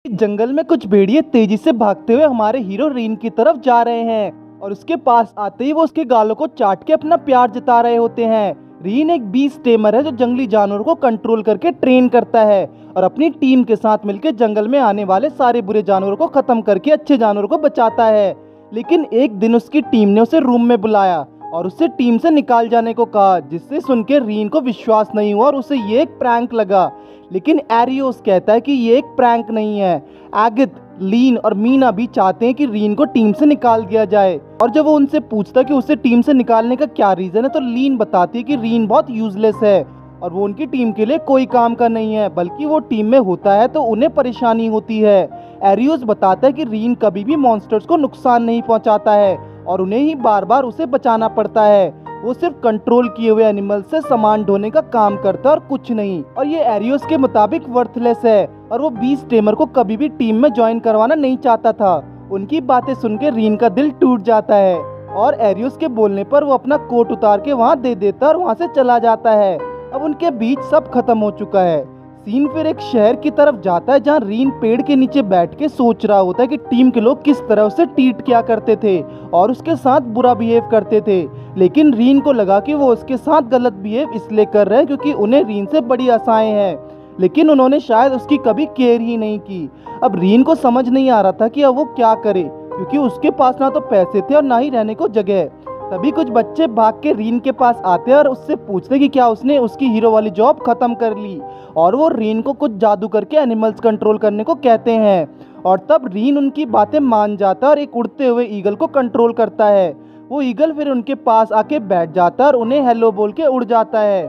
जंगल में कुछ भेड़िए तेजी से भागते हुए हमारे हीरो रीन की तरफ जा रहे हैं और उसके पास आते ही वो उसके गालों को चाट के अपना प्यार जता रहे होते हैं। रीन एक बीस्ट टेमर है जो जंगली जानवरों को कंट्रोल करके ट्रेन करता है और अपनी टीम के साथ मिलकर जंगल में आने वाले सारे बुरे जानवरों को खत्म करके अच्छे जानवरों को बचाता है। लेकिन एक दिन उसकी टीम ने उसे रूम में बुलाया और उससे टीम से निकाल जाने को कहा, जिससे सुनकर रीन को विश्वास नहीं हुआ और उसे ये एक प्रैंक लगा। लेकिन एरियोस कहता है कि ये एक प्रैंक नहीं है। एगिथ, लीन और मीना भी चाहते हैं कि रीन को टीम से निकाल दिया जाए और जब वो उनसे पूछता कि उसे टीम से निकालने का क्या रीजन है तो लीन बताती है कि रीन बहुत यूजलेस है और वो उनकी टीम के लिए कोई काम का नहीं है, बल्कि वो टीम में होता है तो उन्हें परेशानी होती है। एरियोस बताता है कि रीन कभी भी मॉन्स्टर्स को नुकसान नहीं पहुंचाता है और उन्हें ही बार बार उसे बचाना पड़ता है। वो सिर्फ कंट्रोल किए हुए एनिमल से सामान ढोने का काम करता है और कुछ नहीं, और ये एरियोस के मुताबिक वर्थलेस है और वो बीस्ट टेमर को कभी भी टीम में ज्वाइन करवाना नहीं चाहता था। उनकी बातें सुनकर रीन का दिल टूट जाता है और एरियोस के बोलने पर वो अपना कोट उतार के वहाँ दे देता है और वहाँ से चला जाता है। अब उनके बीच सब खत्म हो चुका है। सीन फिर एक शहर की तरफ जाता है जहाँ रीन पेड़ के नीचे बैठ के सोच रहा होता है कि टीम के लोग किस तरह उसे ट्रीट किया करते थे और उसके साथ बुरा बिहेव करते थे। लेकिन रीन को लगा कि वो उसके साथ गलत बिहेव इसलिए कर रहे हैं क्योंकि उन्हें रीन से बड़ी आशाएं हैं, लेकिन उन्होंने शायद उसकी कभी केयर ही नहीं की। अब रीन को समझ नहीं आ रहा था कि अब वो क्या करे, क्योंकि उसके पास ना तो पैसे थे और ना ही रहने को जगह। तभी कुछ बच्चे भाग के रीन के पास आते और उससे पूछते कि क्या उसने उसकी हीरो वाली जॉब खत्म कर ली, और वो रीन को कुछ जादू करके एनिमल्स कंट्रोल करने को कहते हैं। और तब रीन उनकी बातें मान जाता है और एक उड़ते हुए ईगल को कंट्रोल करता है। वो ईगल फिर उनके पास आके बैठ जाता है और उन्हें हेलो बोल के उड़ जाता है।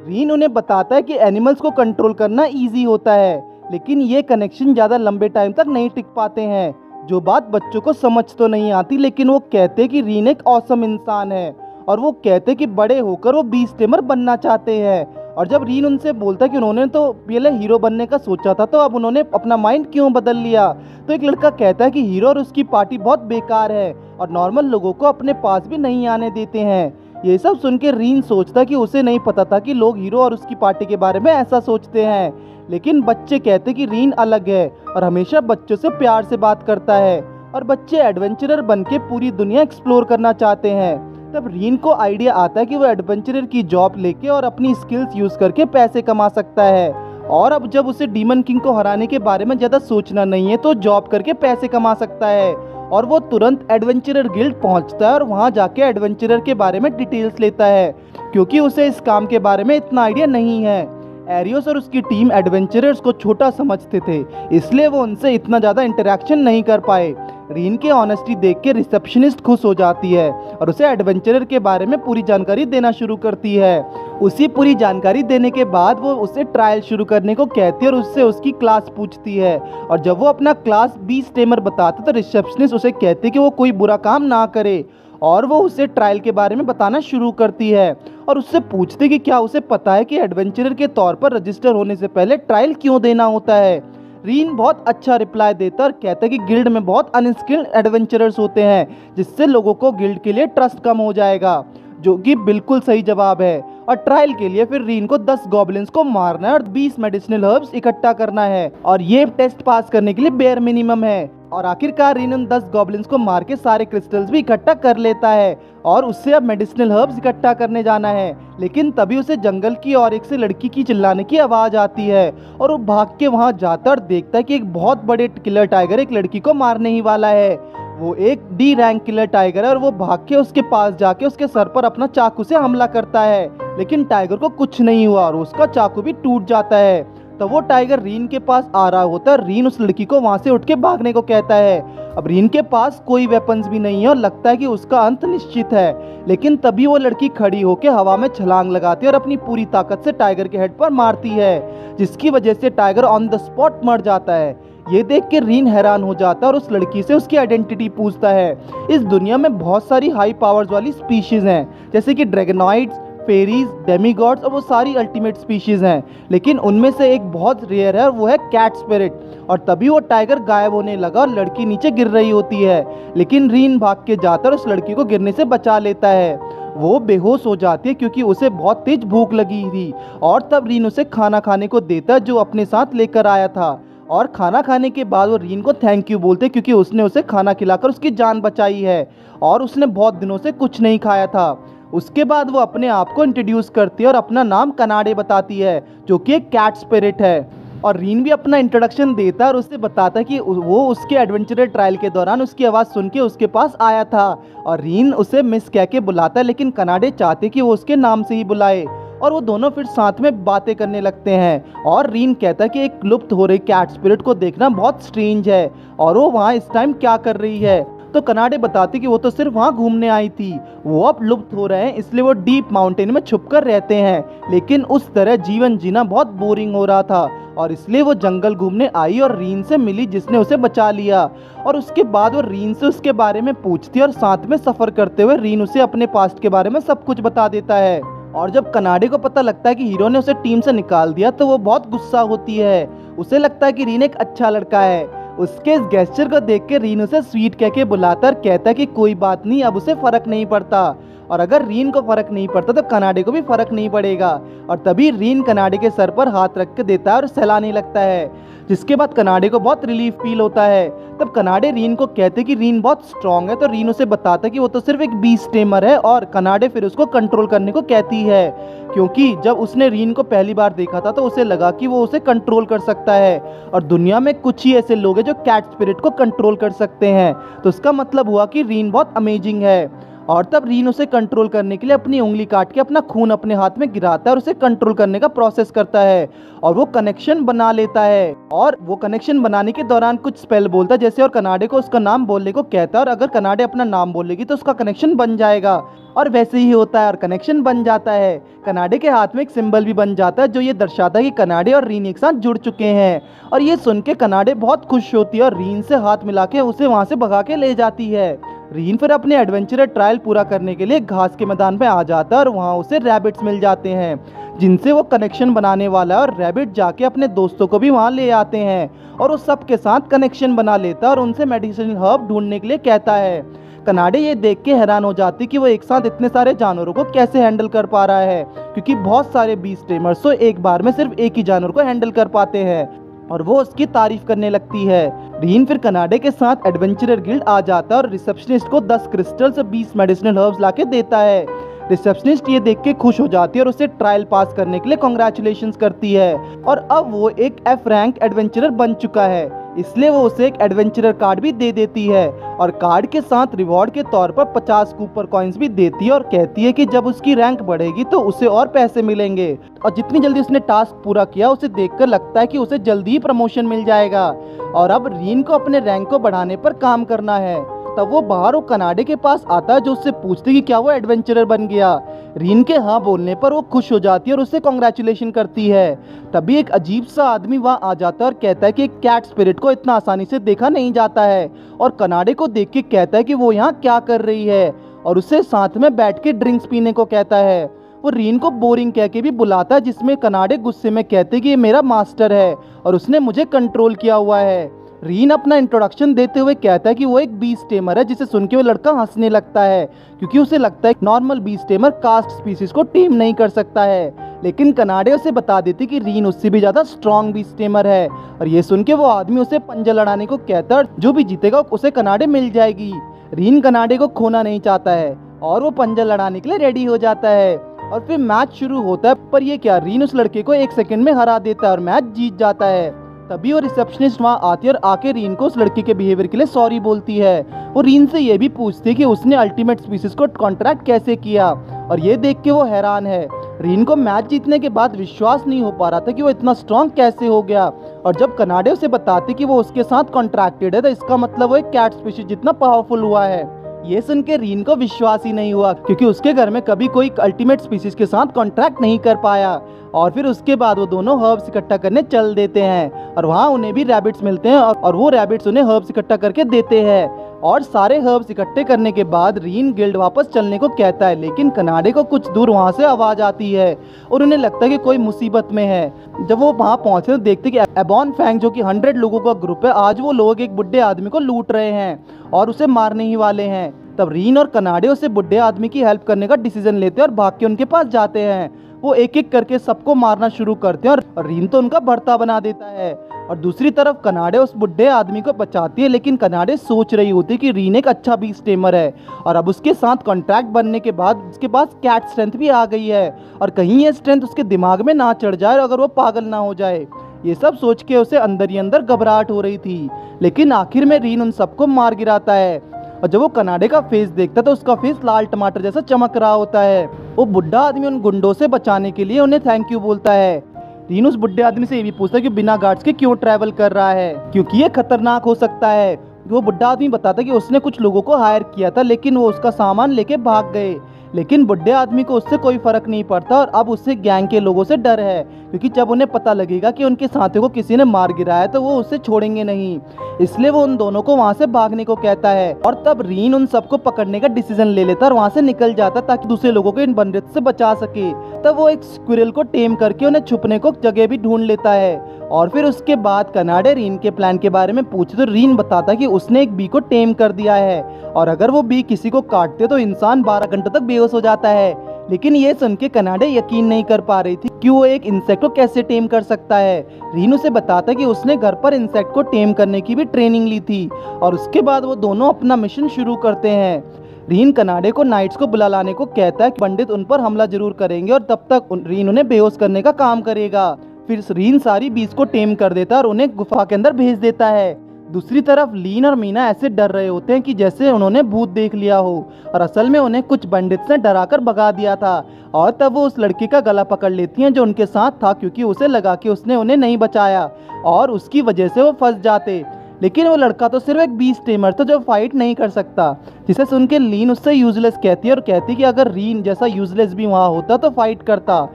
रीन उन्हें बताता है कि एनिमल्स को कंट्रोल करना इजी होता है, लेकिन ये कनेक्शन ज़्यादा लंबे टाइम तक नहीं टिक पाते हैं। जो बात बच्चों को समझ तो नहीं आती, लेकिन वो कहते कि रीन एक ऑसम इंसान है और वो कहते कि बड़े होकर वो बीस्ट टेमर बनना चाहते हैं। और जब रीन उनसे बोलता कि उन्होंने तो पहले हीरो बनने का सोचा था तो अब उन्होंने अपना माइंड क्यों बदल लिया, तो एक लड़का कहता है कि हीरो और उसकी पार्टी बहुत बेकार है और नॉर्मल लोगों को अपने पास भी नहीं आने देते हैं। ये सब सुन के रीन सोचता कि उसे नहीं पता था कि लोग हीरो और उसकी पार्टी के बारे में ऐसा सोचते हैं। लेकिन बच्चे कहते कि रीन अलग है और हमेशा बच्चों से प्यार से बात करता है और बच्चे एडवेंचरर बन के पूरी दुनिया एक्सप्लोर करना चाहते हैं। तब रीन को आइडिया आता है कि वो एडवेंचरर की जॉब लेके और अपनी स्किल्स यूज करके पैसे कमा सकता है। और अब जब उसे डीमन किंग को हराने के बारे में ज़्यादा सोचना नहीं है तो जॉब करके पैसे कमा सकता है। और वो तुरंत एडवेंचरर गिल्ड पहुंचता है और वहां जाके एडवेंचरर के बारे में डिटेल्स लेता है, क्योंकि उसे इस काम के बारे में इतना आइडिया नहीं है। एरियोस और उसकी टीम एडवेंचरर्स को छोटा समझते थे, इसलिए वो उनसे इतना ज़्यादा इंटरेक्शन नहीं कर पाए। रीन के ऑनेस्टी देख के रिसेप्शनिस्ट खुश हो जाती है और उसे एडवेंचरर के बारे में पूरी जानकारी देना शुरू करती है। उसी पूरी जानकारी देने के बाद वो उसे ट्रायल शुरू करने को कहती है और उससे उसकी क्लास पूछती है। और जब वो अपना क्लास बीस्ट टेमर बताता तो रिसेप्शनिस्ट उसे कहती कि वो कोई बुरा काम ना करे, और वो उसे ट्रायल के बारे में बताना शुरू करती है और उससे पूछते कि क्या उसे पता है कि एडवेंचरर के तौर पर रजिस्टर होने से पहले ट्रायल क्यों देना होता है। रीन बहुत अच्छा रिप्लाई देता और कहता है कि गिल्ड में बहुत अनस्किल्ड एडवेंचरर्स होते हैं, जिससे लोगों को गिल्ड के लिए ट्रस्ट कम हो जाएगा, जो कि बिल्कुल सही जवाब है। और ट्रायल के लिए फिर रीन को 10 गॉब्लिन्स को मारना है और 20 मेडिसिनल हर्ब्स इकट्ठा करना है, और ये टेस्ट पास करने के लिए बेयर मिनिमम है। और आखिरकार रीन उन 10 गॉब्लिन्स को मार के सारे क्रिस्टल्स भी इकट्ठा कर लेता है और उससे अब मेडिसिनल हर्ब्स इकट्ठा करने जाना है। लेकिन तभी उसे जंगल की और एक से लड़की की चिल्लाने की आवाज़ आती है और वो भाग के वहाँ जाता और देखता है कि एक बहुत बड़े किलर टाइगर एक लड़की को मारने ही वाला है। वो एक डी रैंक किलर टाइगर है और वो भाग के उसके पास जाके उसके सर पर अपना चाकू से हमला करता है, लेकिन टाइगर को कुछ नहीं हुआ और उसका चाकू भी टूट जाता है। तब वो टाइगर रीन के पास आ रहा होता है। रीन उस लड़की को वहां से उठ के भागने को कहता है। अब रीन के पास कोई वेपन्स भी नहीं है और लगता है कि उसका अंत निश्चित है, लेकिन तभी वो लड़की खड़ी होकर हवा में छलांग लगाती है और अपनी पूरी ताकत से टाइगर के हेड पर मारती है, जिसकी वजह से टाइगर ऑन द स्पॉट मर जाता है। ये देख के रीन हैरान हो जाता है और उस लड़की से उसकी आइडेंटिटी पूछता है। इस दुनिया में बहुत सारी हाई पावर्स वाली स्पीशीज हैं, जैसे कि ड्रैगनॉइड्स, फेरीज, डेमीगॉड्स और वो सारी अल्टीमेट स्पीशीज हैं, लेकिन उनमें से एक बहुत रेयर है और वो है कैट स्पिरिट। और तभी वो टाइगर गायब होने लगा और लड़की नीचे गिर रही होती है, लेकिन रीन भाग के जाकर उस लड़की को गिरने से बचा लेता है। वो बेहोश हो जाती है क्योंकि उसे बहुत तेज भूख लगी थी, और तब रीन उसे खाना खाने को देता है जो अपने साथ लेकर आया था। और खाना खाने के बाद वो रीन को थैंक यू बोलते क्योंकि उसने उसे खाना खिलाकर उसकी जान बचाई है और उसने बहुत दिनों से कुछ नहीं खाया था। उसके बाद वो अपने आप को इंट्रोड्यूस करती है और अपना नाम कनाडे बताती है जो कि एक कैट स्पिरिट है। और रीन भी अपना इंट्रोडक्शन देता है और उससे बताता है कि वो उसके एडवेंचरर ट्रायल के दौरान उसकी आवाज़ सुन के उसके पास आया था। और रीन उसे मिस कह के बुलाता है, लेकिन कनाडे चाहते कि वो उसके नाम से ही बुलाए। और वो दोनों फिर साथ में बातें करने लगते हैं और रीन कहता है कि एक लुप्त हो रही कैट स्पिरिट को देखना बहुत स्ट्रेंज है और वो वहाँ इस टाइम क्या कर रही है। तो कनाडे बताती कि वो तो सिर्फ वहाँ घूमने आई थी, वो अब लुप्त हो रहे हैं इसलिए वो डीप माउंटेन में छुपकर रहते हैं। लेकिन उस तरह जीवन जीना बहुत बोरिंग हो रहा था और इसलिए वो जंगल घूमने आई और रीन से मिली जिसने उसे बचा लिया। और उसके बाद वो रीन से उसके बारे में पूछती और साथ में सफ़र करते हुए रीन उसे अपने पास्ट के बारे में सब कुछ बता देता है। और जब कनाडे को पता लगता है कि हीरो ने उसे टीम से निकाल दिया तो वो बहुत गुस्सा होती है। उसे लगता है कि रीन एक अच्छा लड़का है। उसके इस गेस्चर को देख के रीन उसे स्वीट कह के बुलाता और कहता है कि कोई बात नहीं, अब उसे फर्क नहीं पड़ता। और अगर रीन को फर्क नहीं पड़ता तो कनाडे को भी फर्क नहीं पड़ेगा। और तभी रीन कनाडे के सर पर हाथ रख के देता है और सहलाने लगता है, जिसके बाद कनाडे को बहुत रिलीफ फील होता है। तब कनाडे रीन को कहते कि रीन बहुत स्ट्रांग है, तो रीन उसे बताता कि वो तो सिर्फ एक बीस्ट टेमर है। और कनाडे फिर उसको कंट्रोल करने को कहती है, क्योंकि जब उसने रीन को पहली बार देखा था तो उसे लगा कि वो उसे कंट्रोल कर सकता है और दुनिया में कुछ ही ऐसे लोग हैं जो कैट स्पिरिट को कंट्रोल कर सकते हैं। तो इसका मतलब हुआ कि रीन बहुत अमेजिंग है। और तब रीन उसे कंट्रोल करने के लिए अपनी उंगली काट के अपना खून अपने हाथ में गिराता है और उसे कंट्रोल करने का प्रोसेस करता है और वो कनेक्शन बना लेता है। और वो कनेक्शन बनाने के दौरान कुछ स्पेल बोलता है जैसे, और कनाडे को उसका नाम बोलने को कहता है और अगर कनाडे अपना नाम बोलेगी तो उसका कनेक्शन बन जाएगा। और वैसे ही होता है और कनेक्शन बन जाता है। कनाडे के हाथ में एक सिंबल भी बन जाता है जो ये दर्शाता है कि कनाडे और रीन एक साथ जुड़ चुके हैं। और ये सुन के कनाडे बहुत खुश होती है और रीन से हाथ मिला के उसे वहाँ से भगा के ले जाती है। रीन फिर अपने एडवेंचरर ट्रायल पूरा करने के लिए घास के मैदान में आ जाता है और वहाँ उसे रैबिट्स मिल जाते हैं जिनसे वो कनेक्शन बनाने वाला है। और रैबिट जाके अपने दोस्तों को भी वहाँ ले आते हैं और वो सबके साथ कनेक्शन बना लेता है और उनसे मेडिसिनल हर्ब ढूंढने के लिए कहता है। कनाडे ये देख के हैरान हो जाती कि वो एक साथ इतने सारे जानवरों को कैसे हैंडल कर पा रहा है, क्योंकि बहुत सारे बीस्ट टेमर्स तो एक बार में सिर्फ एक ही जानवर को हैंडल कर पाते हैं। और वो उसकी तारीफ करने लगती है। रीन फिर कनाडे के साथ एडवेंचरर गिल्ड आ जाता है और रिसेप्शनिस्ट को 10 क्रिस्टल्स और 20 मेडिसिनल हर्ब्स लाके देता है। रिसेप्शनिस्ट ये देख के खुश हो जाती है और उसे ट्रायल पास करने के लिए कॉन्ग्रेचुलेशंस करती है। और अब वो एक F रैंक एडवेंचरर बन चुका है, इसलिए वो उसे एक एडवेंचरर कार्ड भी दे देती है और कार्ड के साथ रिवॉर्ड के तौर पर 50 कूपर कॉइन्स भी देती है और कहती है कि जब उसकी रैंक बढ़ेगी तो उसे और पैसे मिलेंगे। और जितनी जल्दी उसने टास्क पूरा किया उसे देखकर लगता है कि उसे जल्दी ही प्रमोशन मिल जाएगा और अब रीन को अपने रैंक को बढ़ाने पर काम करना है। तब वो बाहर वो कनाडे के पास आता है जो उससे पूछती कि क्या वो एडवेंचरर बन गया। रीन के हाँ बोलने पर वो खुश हो जाती है और उससे कॉन्ग्रेचुलेशन करती है। तभी एक अजीब सा आदमी वहाँ आ जाता है और कहता है कि एक कैट स्पिरिट को इतना आसानी से देखा नहीं जाता है और कनाडे को देख के कहता है कि वो यहाँ क्या कर रही है और उससे साथ में बैठ के ड्रिंक्स पीने को कहता है। वो रीन को बोरिंग कह के भी बुलाता है, जिसमें कनाडे गुस्से में कहते कि ये मेरा मास्टर है और उसने मुझे कंट्रोल किया हुआ है। रीन अपना इंट्रोडक्शन देते हुए कहता है कि वो एक बीस्ट टेमर है, जिसे सुन के वो लड़का हंसने लगता है क्योंकि उसे लगता है normal beast tamer caste species को टीम नहीं कर सकता है। लेकिन कनाडे उसे बता देती कि रीन उससे भी ज्यादा स्ट्रॉन्ग बीस्ट टेमर है और ये सुन के वो आदमी उसे पंजा लड़ाने को कहता है और जो भी जीतेगा उसे कनाडे मिल जाएगी। रीन कनाडे को खोना नहीं चाहता है और वो पंजा लड़ाने के लिए रेडी हो जाता है और फिर मैच शुरू होता है। पर ये क्या, रीन उस लड़के को 1 सेकंड में हरा देता है और मैच जीत जाता है। तभी वो रिसेप्शनिस्ट वहाँ आती है और आके रीन को उस लड़की के बिहेवियर के लिए सॉरी बोलती है। वो रीन से ये भी पूछती है कि उसने अल्टीमेट स्पीसीज को कॉन्ट्रैक्ट कैसे किया और ये देख के वो हैरान है। रीन को मैच जीतने के बाद विश्वास नहीं हो पा रहा था कि वो इतना स्ट्रॉन्ग कैसे हो गया और जब कनाडे उसे बताते कि वो उसके साथ कॉन्ट्रैक्टेड है तो इसका मतलब वो एक कैट स्पीशीज जितना पावरफुल हुआ है। ये सुन के रीन को विश्वास ही नहीं हुआ क्योंकि उसके घर में कभी कोई अल्टीमेट स्पीसीज के साथ कॉन्ट्रैक्ट नहीं कर पाया। और फिर उसके बाद वो दोनों हर्ब्स इकट्ठा करने चल देते हैं और वहाँ उन्हें भी रैबिट्स मिलते हैं और वो रैबिट्स उन्हें हर्ब्स इकट्ठा करके देते हैं। और सारे हर्ब्स इकट्ठे करने के बाद रीन गिल्ड वापस चलने को कहता है, लेकिन कनाडे को कुछ दूर वहाँ से आवाज आती है और उन्हें लगता है कि कोई मुसीबत में है। जब वो वहाँ पहुँचे तो देखते कि एबॉन फैंग जो कि 100 लोगों का ग्रुप है, आज वो लोग एक बुढ़े आदमी को लूट रहे हैं और उसे मारने ही वाले हैं। तब रीन और कनाडे उसे बुढ़े आदमी की हेल्प करने का डिसीजन लेते हैं और भाग के उनके पास जाते हैं। वो एक एक करके सबको मारना शुरू करते हैं और रीन तो उनका भरता बना देता है। और दूसरी तरफ कनाडे उस बुढ़े आदमी को बचाती है, लेकिन कनाडे सोच रही होती कि रीन एक अच्छा बीस्ट टेमर है और अब उसके साथ कॉन्ट्रैक्ट बनने के बाद उसके पास कैट स्ट्रेंथ भी आ गई है और कहीं ये स्ट्रेंथ उसके दिमाग में ना चढ़ जाए और अगर वो पागल ना हो जाए। ये सब सोच के उसे अंदर ही अंदर घबराहट हो रही थी, लेकिन आखिर में रीन उन सबको मार गिराता है। और जब वो कनाडे का फेस देखता है तो उसका फेस लाल टमाटर जैसा चमक रहा होता है। वो बुढ़ा आदमी उन गुंडों से बचाने के लिए उन्हें थैंक यू बोलता है। रीन उस बुढ़े आदमी से ये भी पूछता है कि बिना गार्ड्स के क्यों ट्रैवल कर रहा है, क्योंकि ये खतरनाक हो सकता है। वो बुढ़ा आदमी बताता है कि उसने कुछ लोगों को हायर किया था, लेकिन वो उसका सामान लेके भाग गए। लेकिन बुढ़े आदमी को उससे कोई फर्क नहीं पड़ता और अब उससे गैंग के लोगों से डर है, क्योंकि जब उन्हें पता लगेगा कि उनके साथियों को किसी ने मार गिराया है तो वो उसे छोड़ेंगे नहीं। इसलिए वो उन दोनों को वहाँ से भागने को कहता है और तब रीन उन सबको पकड़ने का डिसीजन ले लेता और वहाँ से निकल जाता ताकि दूसरे लोगों को इन बंदिश से बचा सके। तब वो एक स्क्विरल को टेम करके उन्हें छुपने को जगह भी ढूंढ लेता है और फिर उसके बाद कनाडे रीन के प्लान के बारे में पूछे तो रीन बताता कि उसने एक बी को टेम कर दिया है और अगर वो बी किसी को काटते तो इंसान 12 घंटों तक बेहोश हो जाता है। लेकिन ये सुन के कनाडे यकीन नहीं कर पा रही थी कि वो एक इंसेक्ट को कैसे टेम कर सकता है। रीन उसे बताता कि उसने घर पर इंसेक्ट को टेम करने की भी ट्रेनिंग ली थी और उसके बाद वो दोनों अपना मिशन शुरू करते हैं। रीन कनाडे को नाइट्स को बुला लाने को कहता है कि पंडित उन पर हमला जरूर करेंगे और तब तक रीन उन्हें बेहोश करने का काम करेगा। फिर रीन सारी बीज को टेम कर देता है और उन्हें गुफा के अंदर भेज देता है। दूसरी तरफ लीन और मीना ऐसे डर रहे होते हैं कि जैसे उन्होंने भूत देख लिया हो और असल में उन्हें कुछ पंडित ने डराकर भगा दिया था। और तब वो उस लड़के का गला पकड़ लेती हैं जो उनके साथ था, क्योंकि उसे लगा कि उसने उन्हें नहीं बचाया और उसकी वजह से वो फंस जाते। लेकिन वो लड़का तो सिर्फ एक बीस्ट टेमर था जो फाइट नहीं कर सकता, जिसे सुन के लीन उससे यूजलेस कहती है और कहती कि अगर रीन जैसा यूजलेस भी वहाँ होता तो फाइट करता।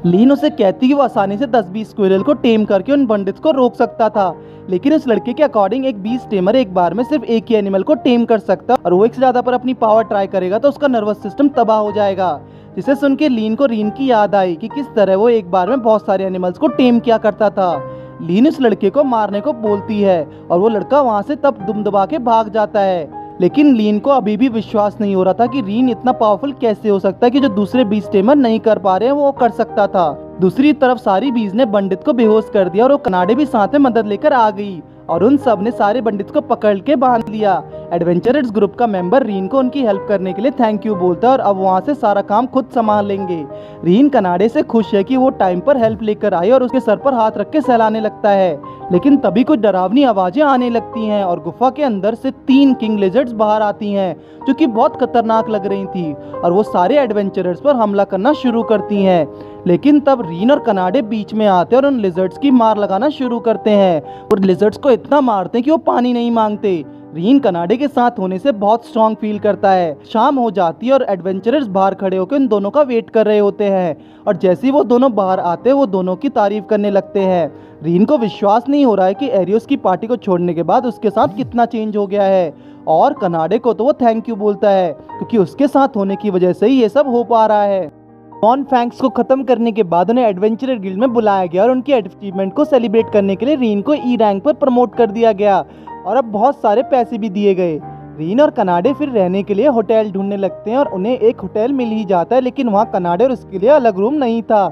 लीन उसे कहती कि वो आसानी से 10-20 स्क्विरल को टेम करके उन बंडिट्स को रोक सकता था, लेकिन उस लड़के के अकॉर्डिंग एक बीस्ट टेमर एक बार में सिर्फ एक ही एनिमल को टेम कर सकता और वो एक से ज्यादा पर अपनी पावर ट्राई करेगा तो उसका नर्वस सिस्टम तबाह हो जाएगा। जिसे सुन के लीन को रीन की याद आई कि किस तरह वो एक बार में बहुत सारे एनिमल्स को टेम किया करता था। लीन उस लड़के को मारने को बोलती है और वो लड़का वहाँ से तब दुम दबा के भाग जाता है। लेकिन लीन को अभी भी विश्वास नहीं हो रहा था कि रीन इतना पावरफुल कैसे हो सकता है कि जो दूसरे बीज टेमर नहीं कर पा रहे हैं वो कर सकता था। दूसरी तरफ सारी बीज ने पंडित को बेहोश कर दिया और वो कनाडे भी साथ में मदद लेकर आ गई और उन सब ने सारे पंडित को पकड़ के बांध लिया। एडवेंचरर्स ग्रुप का मेंबर रीन को उनकी हेल्प करने के लिए थैंक यू बोलता है और अब वहाँ से सारा काम खुद संभाल लेंगे। रीन कनाडे से खुश है कि वो टाइम पर हेल्प लेकर आई और उसके सर पर हाथ रख के सहलाने लगता है। लेकिन तभी कुछ डरावनी आवाजें आने लगती हैं और गुफा के अंदर से 3 किंग लिजर्ड्स बाहर आती हैं जो कि बहुत खतरनाक लग रही थी और वो सारे एडवेंचरर्स पर हमला करना शुरू करती हैं। लेकिन तब रीन और कनाडे बीच में आते हैं और उन लिजर्ड्स की मार लगाना शुरू करते हैं और लिजर्ड्स को इतना मारते हैं कि वो पानी नहीं मांगते। रीन कनाडे के साथ होने से बहुत स्ट्रॉन्ग फील करता है। शाम हो जाती है और एडवेंचरर्स बाहर खड़े होकर उन दोनों का वेट कर रहे होते हैं और जैसे ही वो दोनों बाहर आते हैं वो दोनों की तारीफ करने लगते हैं। रीन को विश्वास नहीं हो रहा है कि एरियोस की पार्टी को छोड़ने के बाद उसके साथ कितना चेंज हो गया है और कनाडे को तो वो थैंक यू बोलता है क्योंकि उसके साथ होने की वजह से ही ये सब हो पा रहा है। बॉन फैंक्स को खत्म करने के बाद उन्हें एडवेंचरर गिल्ड में बुलाया गया और उनकी अचीवमेंट को सेलिब्रेट करने के लिए रीन को ई रैंक पर प्रमोट कर दिया गया और अब बहुत सारे पैसे भी दिए गए। रीन और कनाडे फिर रहने के लिए होटल ढूंढने लगते हैं और उन्हें एक होटल मिल ही जाता है, लेकिन वहाँ कनाडे और उसके लिए अलग रूम नहीं था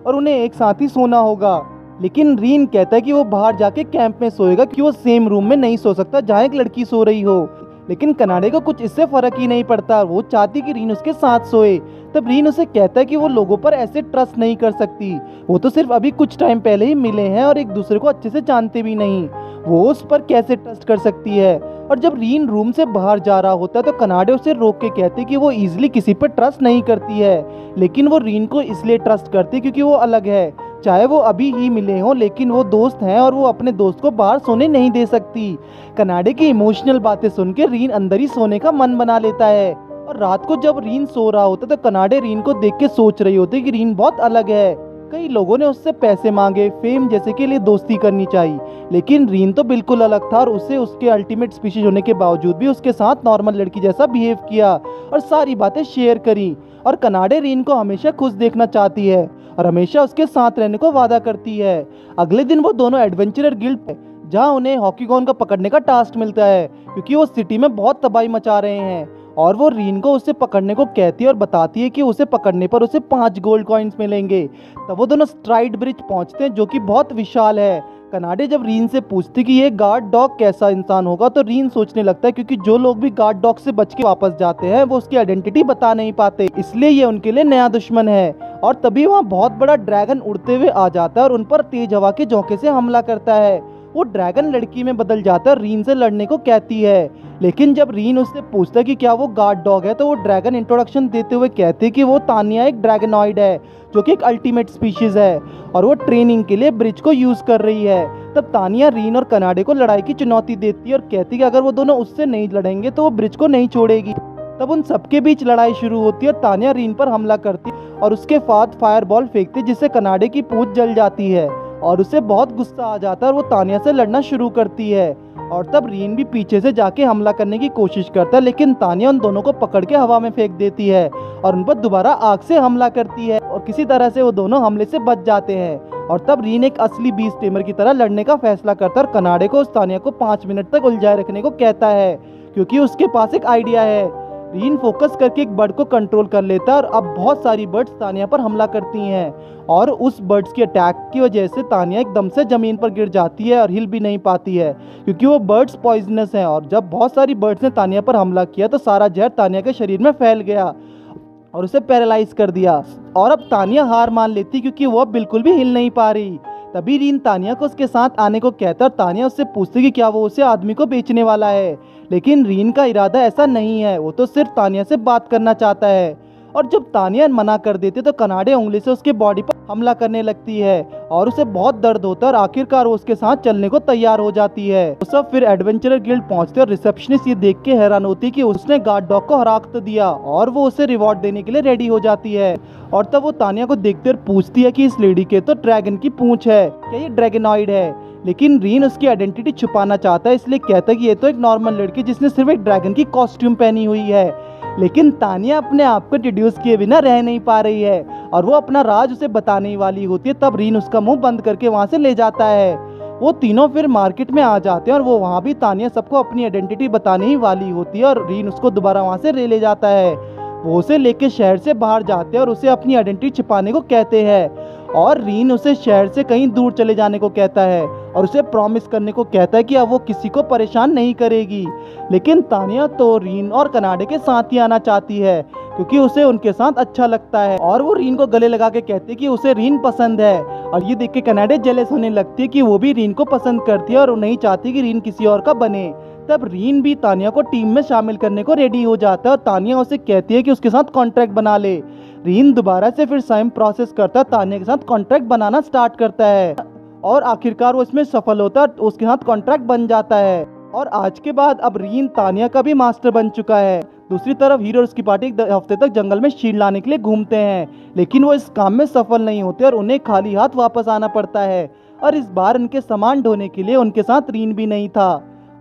और उन्हें एक साथ ही सोना होगा। लेकिन रीन कहता है कि वो बाहर जाके कैंप में सोएगा क्योंकि वो सेम रूम में नहीं सो सकता जहाँ एक लड़की सो रही हो। लेकिन कनाडे को कुछ इससे फर्क ही नहीं पड़ता, वो चाहती कि रीन उसके साथ सोए। तब रीन उसे कहता है कि वो लोगों पर ऐसे ट्रस्ट नहीं कर सकती, वो तो सिर्फ अभी कुछ टाइम पहले ही मिले हैं और एक दूसरे को अच्छे से जानते भी नहीं, वो उस पर कैसे ट्रस्ट कर सकती है। और जब रीन रूम से बाहर जा रहा होता है तो कनाडे उसे रोक के कहते कि वो इजीली किसी पर ट्रस्ट नहीं करती है, लेकिन वो रीन को इसलिए ट्रस्ट करती क्योंकि वो अलग है। चाहे वो अभी ही मिले हों लेकिन वो दोस्त हैं और वो अपने दोस्त को बाहर सोने नहीं दे सकती। कनाडे की इमोशनल बातें सुन के रीन अंदर ही सोने का मन बना लेता है और रात को जब रीन सो रहा होता तो कनाडे रीन को देख के सोच रही होती कि रीन बहुत अलग है। कई लोगों ने उससे पैसे मांगे, फेम जैसे के लिए दोस्ती करनी चाहिए, लेकिन रीन तो बिल्कुल अलग था और उसे उसके अल्टीमेट स्पीशीज होने के बावजूद भी उसके साथ नॉर्मल लड़की जैसा बिहेव किया और सारी बातें शेयर करी। और कनाडे रीन को हमेशा खुश देखना चाहती है और हमेशा उसके साथ रहने को वादा करती है। अगले दिन वो दोनों एडवेंचरर गिल्ड जहाँ उन्हें हॉकीगॉन को पकड़ने का टास्क मिलता है क्योंकि वो सिटी में बहुत तबाही मचा रहे हैं और वो रीन को उसे पकड़ने को कहती है और बताती है कि उसे पकड़ने पर उसे 5 गोल्ड कॉइन्स मिलेंगे। तब वो दोनों स्ट्राइड ब्रिज पहुंचते हैं जो कि बहुत विशाल है। कनाडे जब रीन से पूछती कि ये गार्ड डॉग कैसा इंसान होगा तो रीन सोचने लगता है क्योंकि जो लोग भी गार्ड डॉग से बच के वापस जाते हैं वो उसकी आइडेंटिटी बता नहीं पाते, इसलिए ये उनके लिए नया दुश्मन है। और तभी वहाँ बहुत बड़ा ड्रैगन उड़ते हुए आ जाता है और उन पर तेज हवा के झोंके से हमला करता है। वो ड्रैगन लड़की में बदल जाता है और रीन से लड़ने को कहती है, लेकिन जब रीन उससे पूछता है कि क्या वो गार्ड डॉग है तो वो ड्रैगन इंट्रोडक्शन देते हुए कहती है कि वो तानिया एक ड्रैगनॉइड है जो कि एक अल्टीमेट स्पीशीज है और वो ट्रेनिंग के लिए ब्रिज को यूज कर रही है। तब तानिया रीन और कनाडे को लड़ाई की चुनौती देती है और कहती है कि अगर वो दोनों उससे नहीं लड़ेंगे तो वो ब्रिज को नहीं छोड़ेगी। तब उन सबके बीच लड़ाई शुरू होती है और तानिया रीन पर हमला करती है और उसके बाद फायरबॉल फेंकती है जिससे कनाडे की पूंछ जल जाती है और उसे बहुत गुस्सा आ जाता है और वो तानिया से लड़ना शुरू करती है। और तब रीन भी पीछे से जाके हमला करने की कोशिश करता है, लेकिन तानिया उन दोनों को पकड़ के हवा में फेंक देती है और उन पर दोबारा आग से हमला करती है और किसी तरह से वो दोनों हमले से बच जाते हैं। और तब रीन एक असली बीस्ट टेमर की तरह लड़ने का फैसला करता है और कनाडे को उस तानिया को 5 मिनट तक उलझाए रखने को कहता है क्योंकि उसके पास एक आइडिया है। रीन फोकस करके एक बर्ड को कंट्रोल कर लेता है और अब बहुत सारी बर्ड्स तानिया पर हमला करती हैं और उस बर्ड्स के अटैक की वजह से तानिया एकदम से जमीन पर गिर जाती है और हिल भी नहीं पाती है क्योंकि वो बर्ड्स पॉइजनस हैं। और जब बहुत सारी बर्ड्स ने तानिया पर हमला किया तो सारा जहर तानिया के शरीर में फैल गया और उसे पैरालाइज कर दिया और अब तानिया हार मान लेती क्योंकि वो बिल्कुल भी हिल नहीं पा रही। तभी रीन तानिया को उसके साथ आने को कहता और तानिया उससे पूछती कि क्या वो उसे आदमी को बेचने वाला है, लेकिन रीन का इरादा ऐसा नहीं है, वो तो सिर्फ तानिया से बात करना चाहता है। और जब तानिया मना कर देती तो कनाडे उंगली से उसके बॉडी पर हमला करने लगती है और उसे बहुत दर्द होता है और आखिरकार वो उसके साथ चलने को तैयार हो जाती है। वो सब फिर एडवेंचरर गिल्ड पहुंचते और रिसेप्शनिस्ट ये देख के हैरान होती है कि उसने गार्ड डॉग को हरा तो दिया और वो उसे रिवॉर्ड देने के लिए रेडी हो जाती है। और तब वो तानिया को देखते और पूछती है कि इस लेडी के तो ड्रैगन की पूंछ है, क्या ये ड्रैगनॉइड है? लेकिन रीन उसकी आइडेंटिटी छुपाना चाहता है, इसलिए कहता है कि ये तो एक नॉर्मल लड़की जिसने सिर्फ एक ड्रैगन की कॉस्ट्यूम पहनी हुई है। लेकिन तानिया अपने आप को इंट्रोड्यूस किए बिना रह नहीं पा रही है और वो अपना राज उसे बताने ही वाली होती है। तब रीन उसका मुंह बंद करके वहां से ले जाता है। वो तीनों फिर मार्केट में आ जाते हैं और वो वहां भी तानिया सबको अपनी आइडेंटिटी बताने ही वाली होती है और रीन उसको दोबारा वहां से ले जाता है। वो उसे लेके शहर से बाहर जाते हैं और उसे अपनी आइडेंटिटी छिपाने को कहते हैं और रीन उसे शहर से कहीं दूर चले जाने को कहता है और उसे प्रॉमिस करने को कहता है कि अब वो किसी को परेशान नहीं करेगी। लेकिन तानिया तो रीन और कनाडे के साथ ही आना चाहती है क्योंकि उसे उनके साथ अच्छा लगता है और वो रीन को गले लगा के कहती है कि उसे रीन पसंद है। और ये देख के कनाडे जेलस होने लगती है कि वो भी रीन को पसंद करती है और वो नहीं चाहती कि रीन किसी और का बने। तब रीन भी तानिया को टीम में शामिल करने को रेडी हो जाता है और तानिया उसे कहती है कि उसके साथ कॉन्ट्रैक्ट बना ले। रीन दोबारा से फिर सेम प्रोसेस करता है, तानिया के साथ कॉन्ट्रैक्ट बनाना स्टार्ट करता है और आखिरकार वो इसमें सफल होता है, उसके साथ कॉन्ट्रैक्ट बन जाता है। और आज के बाद अब रीन तानिया का भी मास्टर बन चुका है। दूसरी तरफ हीरो और उसकी पार्टी एक हफ्ते तक जंगल में शील्ड लाने के लिए घूमते हैं, लेकिन वो इस काम में सफल नहीं होते और उन्हें खाली हाथ वापस आना पड़ता है। और इस बार उनके सामान ढोने के लिए उनके साथ रीन भी नहीं था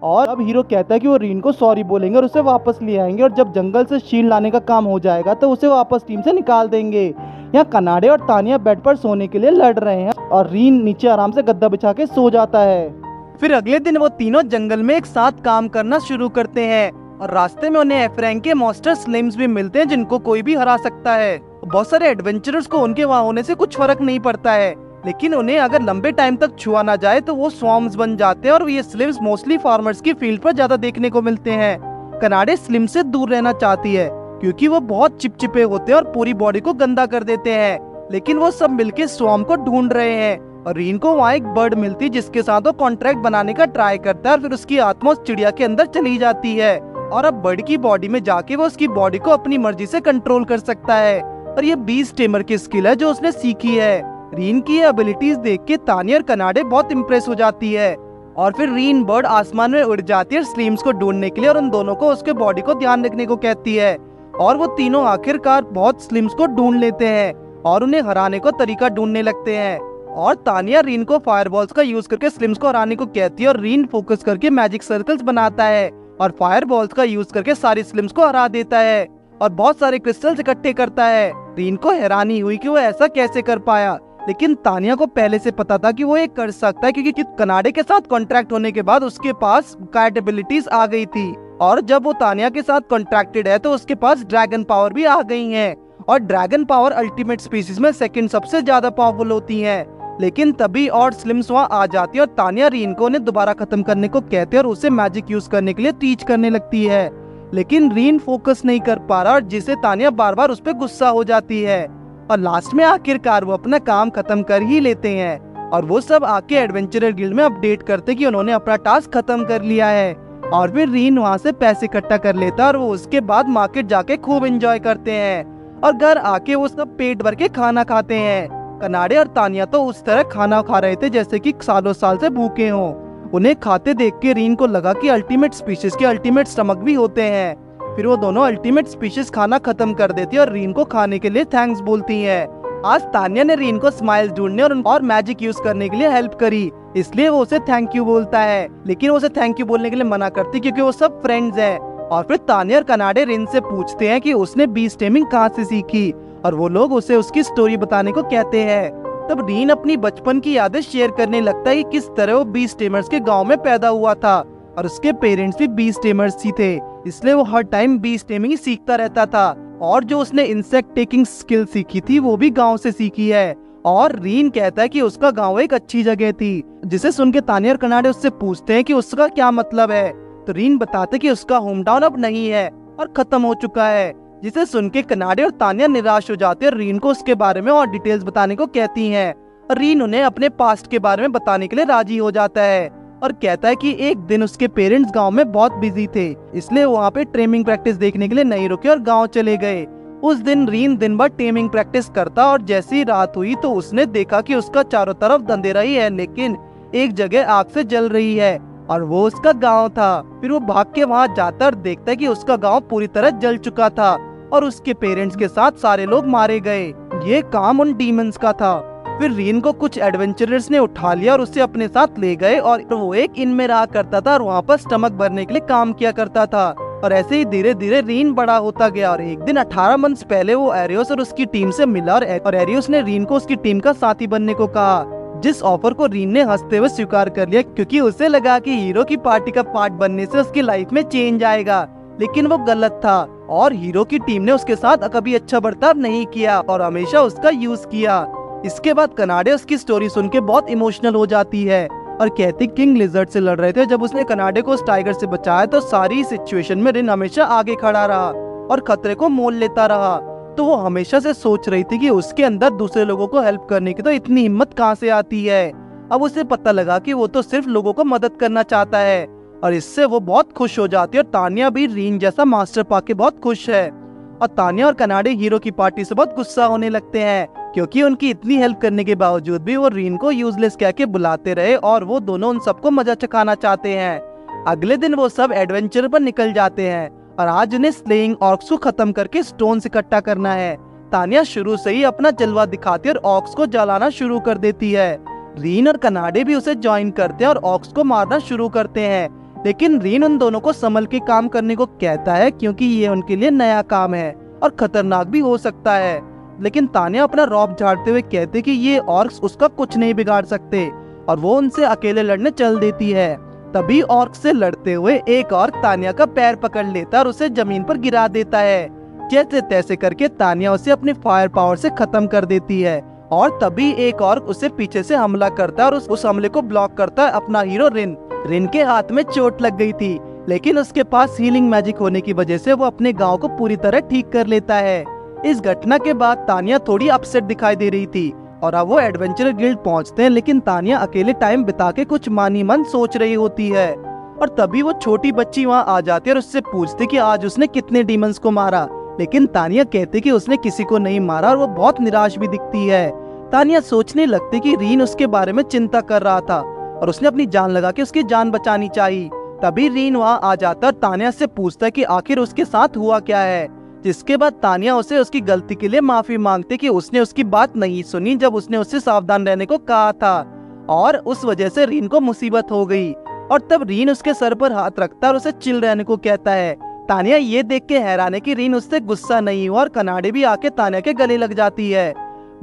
और अब हीरो कहता है कि वो रीन को सॉरी बोलेंगे और उसे वापस ले आएंगे और जब जंगल से शील्ड लाने का काम हो जाएगा तो उसे वापस टीम से निकाल देंगे। यहाँ कनाडे और तानिया बेड पर सोने के लिए लड़ रहे हैं और रीन नीचे आराम से गद्दा बिछा के सो जाता है। फिर अगले दिन वो तीनों जंगल में एक साथ काम करना शुरू करते हैं और रास्ते में उन्हें एफ रैंक के मॉन्स्टर स्लिम्स भी मिलते हैं जिनको कोई भी हरा सकता है। बहुत सारे एडवेंचरर्स को उनके वहाँ होने से कुछ फर्क नहीं पड़ता है, लेकिन उन्हें अगर लंबे टाइम तक छुआ ना जाए तो वो स्वॉर्म्स बन जाते हैं और ये स्लिम्स मोस्टली फार्मर्स की फील्ड पर ज्यादा देखने को मिलते हैं। कनाडे स्लिम से दूर रहना चाहती है क्योंकि वो बहुत चिपचिपे होते हैं और पूरी बॉडी को गंदा कर देते हैं, लेकिन वो सब मिलके स्वॉर्म को ढूंढ रहे हैं और रीन को वहाँ एक बर्ड मिलती है जिसके साथ वो कॉन्ट्रैक्ट बनाने का ट्राई करता है और फिर उसकी आत्मा उस चिड़िया के अंदर चली जाती है और अब बर्ड की बॉडी में जाके वो उसकी बॉडी को अपनी मर्जी से कंट्रोल कर सकता है और ये बीस्ट टेमर की स्किल है जो उसने सीखी है। रीन की ये एबिलिटीज देख के तानिया और कनाडे बहुत इम्प्रेस हो जाती है और फिर रीन बर्ड आसमान में उड़ जाती है स्लिम्स को ढूंढने के लिए और उन दोनों को उसके बॉडी को ध्यान रखने को कहती है और वो तीनों आखिरकार बहुत स्लिम्स को ढूंढ लेते हैं और उन्हें हराने को तरीका ढूंढने लगते हैं और तानिया रीन को फायरबॉल्स का यूज करके स्लिम्स को हराने को कहती है और रीन फोकस करके मैजिक सर्कल्स बनाता है और फायरबॉल्स का यूज करके सारी स्लिम्स को हरा देता है और बहुत सारे क्रिस्टल्स इकट्ठे करता है। रीन को हैरानी हुई कि वो ऐसा कैसे कर पाया, लेकिन तानिया को पहले से पता था कि वो ये कर सकता है क्योंकि कनाडे के साथ कॉन्ट्रैक्ट होने के बाद उसके पास कैट एबिलिटीज आ गई थी। और जब वो तानिया के साथ कॉन्ट्रैक्टेड है तो उसके पास ड्रैगन पावर भी आ गई है, और ड्रैगन पावर अल्टीमेट स्पीसीज में सेकंड सबसे ज्यादा पावरफुल होती है। लेकिन तभी और स्लिम्स वहाँ आ जाती है और तानिया रीन को उन्हें दोबारा खत्म करने को कहते हैं और उसे मैजिक यूज करने के लिए टीच करने लगती है। लेकिन रीन फोकस नहीं कर पा रहा और जिसे तानिया बार बार उस पर गुस्सा हो जाती है, और लास्ट में आखिरकार वो अपना काम खत्म कर ही लेते हैं। और वो सब आके एडवेंचरर गिल्ड में अपडेट करते कि उन्होंने अपना टास्क खत्म कर लिया है। और फिर रीन वहाँ से पैसे इकट्ठा कर लेता है और वो उसके बाद मार्केट जाके खूब एंजॉय करते हैं और घर आके वो सब पेट भर के खाना खाते हैं। कनाडे और तानिया तो उस तरह खाना खा रहे थे जैसे कि सालों साल से भूखे हों। उन्हें खाते देख के रीन को लगा कि अल्टीमेट स्पीशीज के अल्टीमेट स्टमक भी होते हैं। फिर वो दोनों अल्टीमेट स्पीशीज खाना खत्म कर देती है और रीन को खाने के लिए थैंक्स बोलती है। आज तानिया ने रीन को स्माइल ढूंढने और मैजिक यूज करने के लिए हेल्प करी, इसलिए वो उसे थैंक यू बोलता है। लेकिन वो उसे थैंक यू बोलने के लिए मना करती क्योंकि वो सब फ्रेंड्स हैं। और फिर तानिया और कनाडे रीन से पूछते हैं कि उसने बीस्ट टेमिंग कहाँ से सीखी, और वो लोग उसे उसकी स्टोरी बताने को कहते हैं। तब रीन अपनी बचपन की यादें शेयर करने लगता है कि किस तरह वो बीस्ट टेमर्स के गांव में पैदा हुआ था और उसके पेरेंट्स भी बीस्ट टेमर्स ही थे, इसलिए वो हर टाइम बीस्ट टेमिंग ही सीखता रहता था। और जो उसने इंसेक्ट टेकिंग स्किल सीखी थी वो भी गांव से सीखी है। और रीन कहता है कि उसका गांव एक अच्छी जगह थी, जिसे सुन के तानिया और कनाडे उससे पूछते हैं कि उसका क्या मतलब है। तो रीन बताते कि उसका होम टाउन अब नहीं है और खत्म हो चुका है, जिसे सुन के कनाडे और तानिया निराश हो जाते हैं और रीन को उसके बारे में और डिटेल्स बताने को कहती हैं। रीन उन्हें अपने पास्ट के बारे में बताने के लिए राजी हो जाता है और कहता है कि एक दिन उसके पेरेंट्स गांव में बहुत बिजी थे, इसलिए वहाँ पे टेमिंग प्रैक्टिस देखने के लिए नहीं रुके और गांव चले गए। उस दिन रीन दिन भर टेमिंग प्रैक्टिस करता और जैसी ही रात हुई तो उसने देखा कि उसका चारों तरफ अंधेरा ही है, लेकिन एक जगह आग से जल रही है और वो उसका गांव था। फिर वो भाग के वहाँ जाता और देखता है कि उसका गांव पूरी तरह जल चुका था और उसके पेरेंट्स के साथ सारे लोग मारे गए। ये काम उन डीमंस का था। फिर रीन को कुछ एडवेंचरर्स ने उठा लिया और उसे अपने साथ ले गए और वो एक इन में रहा करता था और वहाँ पर स्टमक भरने के लिए काम किया करता था। और ऐसे ही धीरे धीरे रीन बड़ा होता गया और एक दिन 18 मंथ्स पहले वो एरियोस और उसकी टीम से मिला और एरियोस ने रीन को उसकी टीम का साथी बनने को कहा, जिस ऑफर को रीन ने हंसते हुए स्वीकार कर लिया क्योंकि उसे लगा कि हीरो की पार्टी का पार्ट बनने से उसकी लाइफ में चेंज आएगा। लेकिन वो गलत था और हीरो की टीम ने उसके साथ कभी अच्छा बर्ताव नहीं किया और हमेशा उसका यूज किया। इसके बाद कनाडे उसकी स्टोरी सुन के बहुत इमोशनल हो जाती है और कहती किंग लिजर्ड से लड़ रहे थे, जब उसने कनाडे को उस टाइगर से बचाया तो सारी सिचुएशन में रिन हमेशा आगे खड़ा रहा और खतरे को मोल लेता रहा। तो वो हमेशा से सोच रही थी कि उसके अंदर दूसरे लोगों को हेल्प करने की तो इतनी हिम्मत कहाँ से आती है। अब उसे पता लगा कि वो तो सिर्फ लोगों को मदद करना चाहता है और इससे वो बहुत खुश हो जाती है। और तानिया भी रीन जैसा मास्टर पाके बहुत खुश है और तानिया और कनाडे हीरो की पार्टी से बहुत गुस्सा होने लगते हैं क्योंकि उनकी इतनी हेल्प करने के बावजूद भी वो रीन को यूजलेस कह के बुलाते रहे और वो दोनों उन सबको मजा चखाना चाहते हैं। अगले दिन वो सब एडवेंचर पर निकल जाते हैं और आज उन्हें स्लेइंग ऑर्क्स को खत्म करके स्टोन्स इकट्ठा करना है। तानिया शुरू से ही अपना जलवा दिखाती है और ऑक्स को जलाना शुरू कर देती है। रीन और कनाडे भी उसे ज्वाइन करते हैं और ऑक्स को मारना शुरू करते हैं, लेकिन रीन उन दोनों को संभल के काम करने को कहता है क्योंकि ये उनके लिए नया काम है और खतरनाक भी हो सकता है। लेकिन तानिया अपना रॉब झाड़ते हुए कहते कि ये ऑर्क्स उसका कुछ नहीं बिगाड़ सकते और वो उनसे अकेले लड़ने चल देती है। तभी ऑर्क से लड़ते हुए एक ऑर्क तानिया का पैर पकड़ लेता है और उसे जमीन पर गिरा देता है। जैसे तैसे करके तानिया उसे अपने फायर पावर से खत्म कर देती है और तभी एक ऑर्क उसे पीछे से हमला करता है और उस हमले को ब्लॉक करता है अपना हीरो रिन। रिन के हाथ में चोट लग गई थी, लेकिन उसके पास हीलिंग मैजिक होने की वजह से वो अपने गांव को पूरी तरह ठीक कर लेता है। इस घटना के बाद तानिया थोड़ी अपसेट दिखाई दे रही थी और अब वो एडवेंचर गिल्ड पहुंचते हैं, लेकिन तानिया अकेले टाइम बिता के कुछ मानी मन सोच रही होती है। और तभी वो छोटी बच्ची वहाँ आ जाती है और उससे पूछती कि आज उसने कितने डीमंस को मारा, लेकिन तानिया कहती कि उसने किसी को नहीं मारा और वो बहुत निराश भी दिखती है। तानिया सोचने लगती कि रीन उसके बारे में चिंता कर रहा था और उसने अपनी जान लगा के उसकी जान बचानी चाहिए। तभी रीन वहाँ आ जाता और तानिया से पूछता है कि आखिर उसके साथ हुआ क्या है, जिसके बाद तानिया उसे उसकी गलती के लिए माफी मांगते कि उसने उसकी बात नहीं सुनी जब उसने उससे सावधान रहने को कहा था और उस वजह से रीन को मुसीबत हो गई। और तब रीन उसके सर पर हाथ रखता है और उसे चिल रहने को कहता है। तानिया ये देख के हैरान है कि रीन उससे गुस्सा नहीं हुआ और कनाडे भी आके तानिया के गले लग जाती है।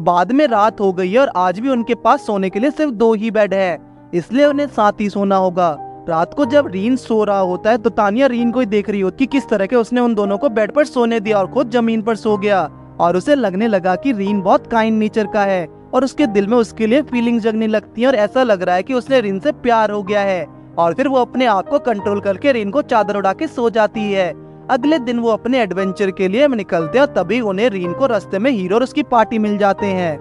बाद में रात हो गई और आज भी उनके पास सोने के लिए सिर्फ 2 ही बेड है, इसलिए उन्हें साथ ही सोना होगा। रात को जब रीन सो रहा होता है तो तानिया रीन को ही देख रही होती कि किस तरह के उसने उन दोनों को बेड पर सोने दिया और खुद जमीन पर सो गया। और उसे लगने लगा कि रीन बहुत काइंड नेचर का है और उसके दिल में उसके लिए फीलिंग जगने लगती है और ऐसा लग रहा है कि उसने रीन से प्यार हो गया है। और फिर वो अपने आप को कंट्रोल करके रीन को चादर उड़ा के सो जाती है। अगले दिन वो अपने एडवेंचर के लिए निकलते हैं और तभी उन्हें रीन को रास्ते में हीरो और उसकी पार्टी मिल जाते हैं।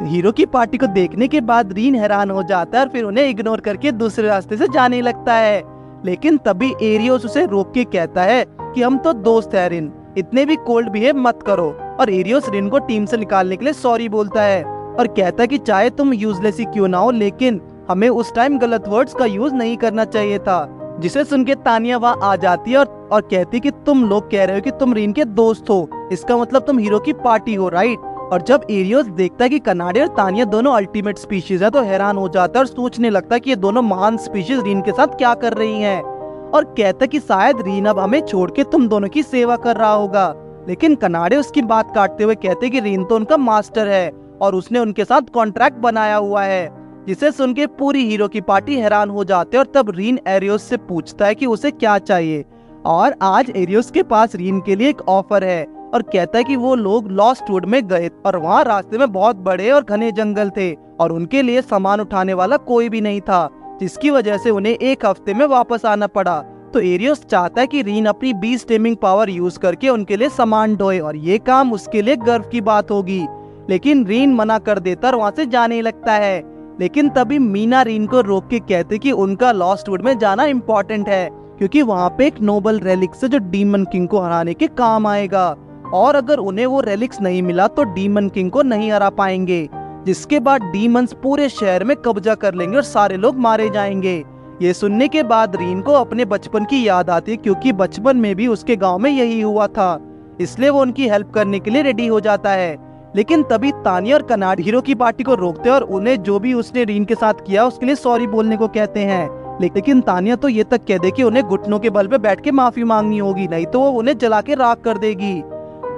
हीरो की पार्टी को देखने के बाद रीन हैरान हो जाता है और फिर उन्हें इग्नोर करके दूसरे रास्ते से जाने लगता है। लेकिन तभी एरियोस उसे रोक के कहता है कि हम तो दोस्त हैं रीन, इतने भी कोल्ड बिहेव मत करो। और एरियोस रीन को टीम से निकालने के लिए सॉरी बोलता है और कहता है कि चाहे तुम यूजलेस ही क्यों ना हो, लेकिन हमें उस टाइम गलत वर्ड्स का यूज नहीं करना चाहिए था। जिसे सुन के तानिया वहाँ आ जाती है और कहती है कि तुम लोग कह रहे हो कि तुम रीन के दोस्त हो, इसका मतलब तुम हीरो की पार्टी हो, राइट। और जब एरियोस देखता है कि कनाडे और तानिया दोनों अल्टीमेट स्पीशीज है तो हैरान हो जाता है और सोचने लगता है कि ये दोनों महान स्पीशीज रीन के साथ क्या कर रही हैं। और कहता है कि शायद रीन अब हमें छोड़ के तुम दोनों की सेवा कर रहा होगा। लेकिन कनाडे उसकी बात काटते हुए कहते कि रीन तो उनका मास्टर है और उसने उनके साथ कॉन्ट्रैक्ट बनाया हुआ है। जिसे सुन के पूरी हीरो की पार्टी हैरान हो जाते हैं और तब रीन एरियोस से पूछता है कि उसे क्या चाहिए। और आज एरियोस के पास रीन के लिए एक ऑफर है और कहता है कि वो लोग लॉस्ट वुड में गए और वहाँ रास्ते में बहुत बड़े और घने जंगल थे और उनके लिए सामान उठाने वाला कोई भी नहीं था, जिसकी वजह से उन्हें एक हफ्ते में वापस आना पड़ा। तो एरियोस चाहता है कि रीन अपनी बीस्ट टेमिंग पावर यूज करके उनके लिए सामान ढोए और ये काम उसके लिए गर्व की बात होगी। लेकिन रीन मना कर देता और वहाँ से जाने लगता है। लेकिन तभी मीना रीन को रोक के कहते कि उनका लॉस्ट वुड में जाना इम्पोर्टेंट है क्योंकि वहाँ पे एक नोबल रेलिक्स है जो डीमन किंग को हराने के काम आएगा और अगर उन्हें वो रेलिक्स नहीं मिला तो डीमन किंग को नहीं हरा पाएंगे, जिसके बाद डीमंस पूरे शहर में कब्जा कर लेंगे और सारे लोग मारे जाएंगे। ये सुनने के बाद रीन को अपने बचपन की याद आती है क्योंकि बचपन में भी उसके गांव में यही हुआ था, इसलिए वो उनकी हेल्प करने के लिए रेडी हो जाता है। लेकिन तभी तानिया और कनाड हीरो की पार्टी को रोकते हैं और उन्हें जो भी उसने रीन के साथ किया उसके लिए सॉरी बोलने को कहते हैं। लेकिन तानिया तो ये तक कह दे कि उन्हें घुटनों के बल पे बैठ के माफी मांगनी होगी, नहीं तो वो उन्हें जला के राख कर देगी।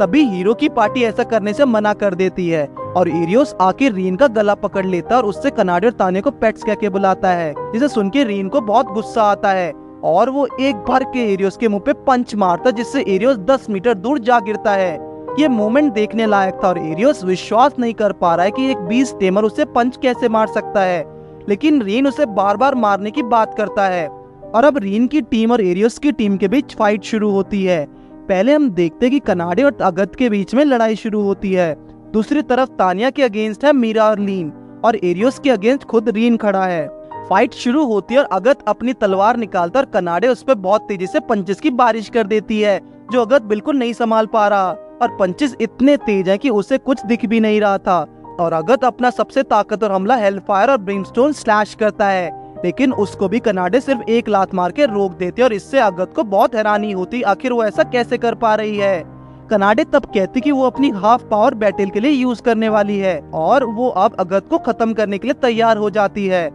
तभी हीरो की पार्टी ऐसा करने से मना कर देती है और एरियोस आके रीन का गला पकड़ लेता है और उससे कनाडे और तानिया को पेट्स कह के बुलाता है, जिसे सुन के रीन को बहुत गुस्सा आता है और वो एक बार के एरियोस के मुंह पे पंच मारता जिससे एरियोस 10 मीटर दूर जा गिरता है। ये मोमेंट देखने लायक था और एरियोस विश्वास नहीं कर पा रहा है कि एक बीस्ट टेमर उसे पंच कैसे मार सकता है। लेकिन रीन उसे बार बार मारने की बात करता है और अब रीन की टीम और एरियोस की टीम के बीच फाइट शुरू होती है। पहले हम देखते हैं कि कनाडे और अगत के बीच में लड़ाई शुरू होती है। दूसरी तरफ तानिया के अगेंस्ट है मीरा और लीन और एरियोस के अगेंस्ट खुद रीन खड़ा है। फाइट शुरू होती है और अगत अपनी तलवार निकालता और कनाडे उस पर बहुत तेजी से पंचेस की बारिश कर देती है जो अगत बिल्कुल नहीं संभाल पा रहा और पंचेस इतने तेज हैं कि उसे कुछ दिख भी नहीं रहा था। और अगत अपना सबसे ताकतवर हमला हेलफायर और ब्रिमस्टोन स्लैश करता है, लेकिन उसको भी कनाडे सिर्फ एक लात मार के रोक देते और इससे अगत को बहुत हैरानी होती आखिर वो ऐसा कैसे कर पा रही है। कनाडे तब कहती कि वो अपनी हाफ पावर बैटल के लिए यूज करने वाली है और वो अब अगत को खत्म करने के लिए तैयार हो जाती है।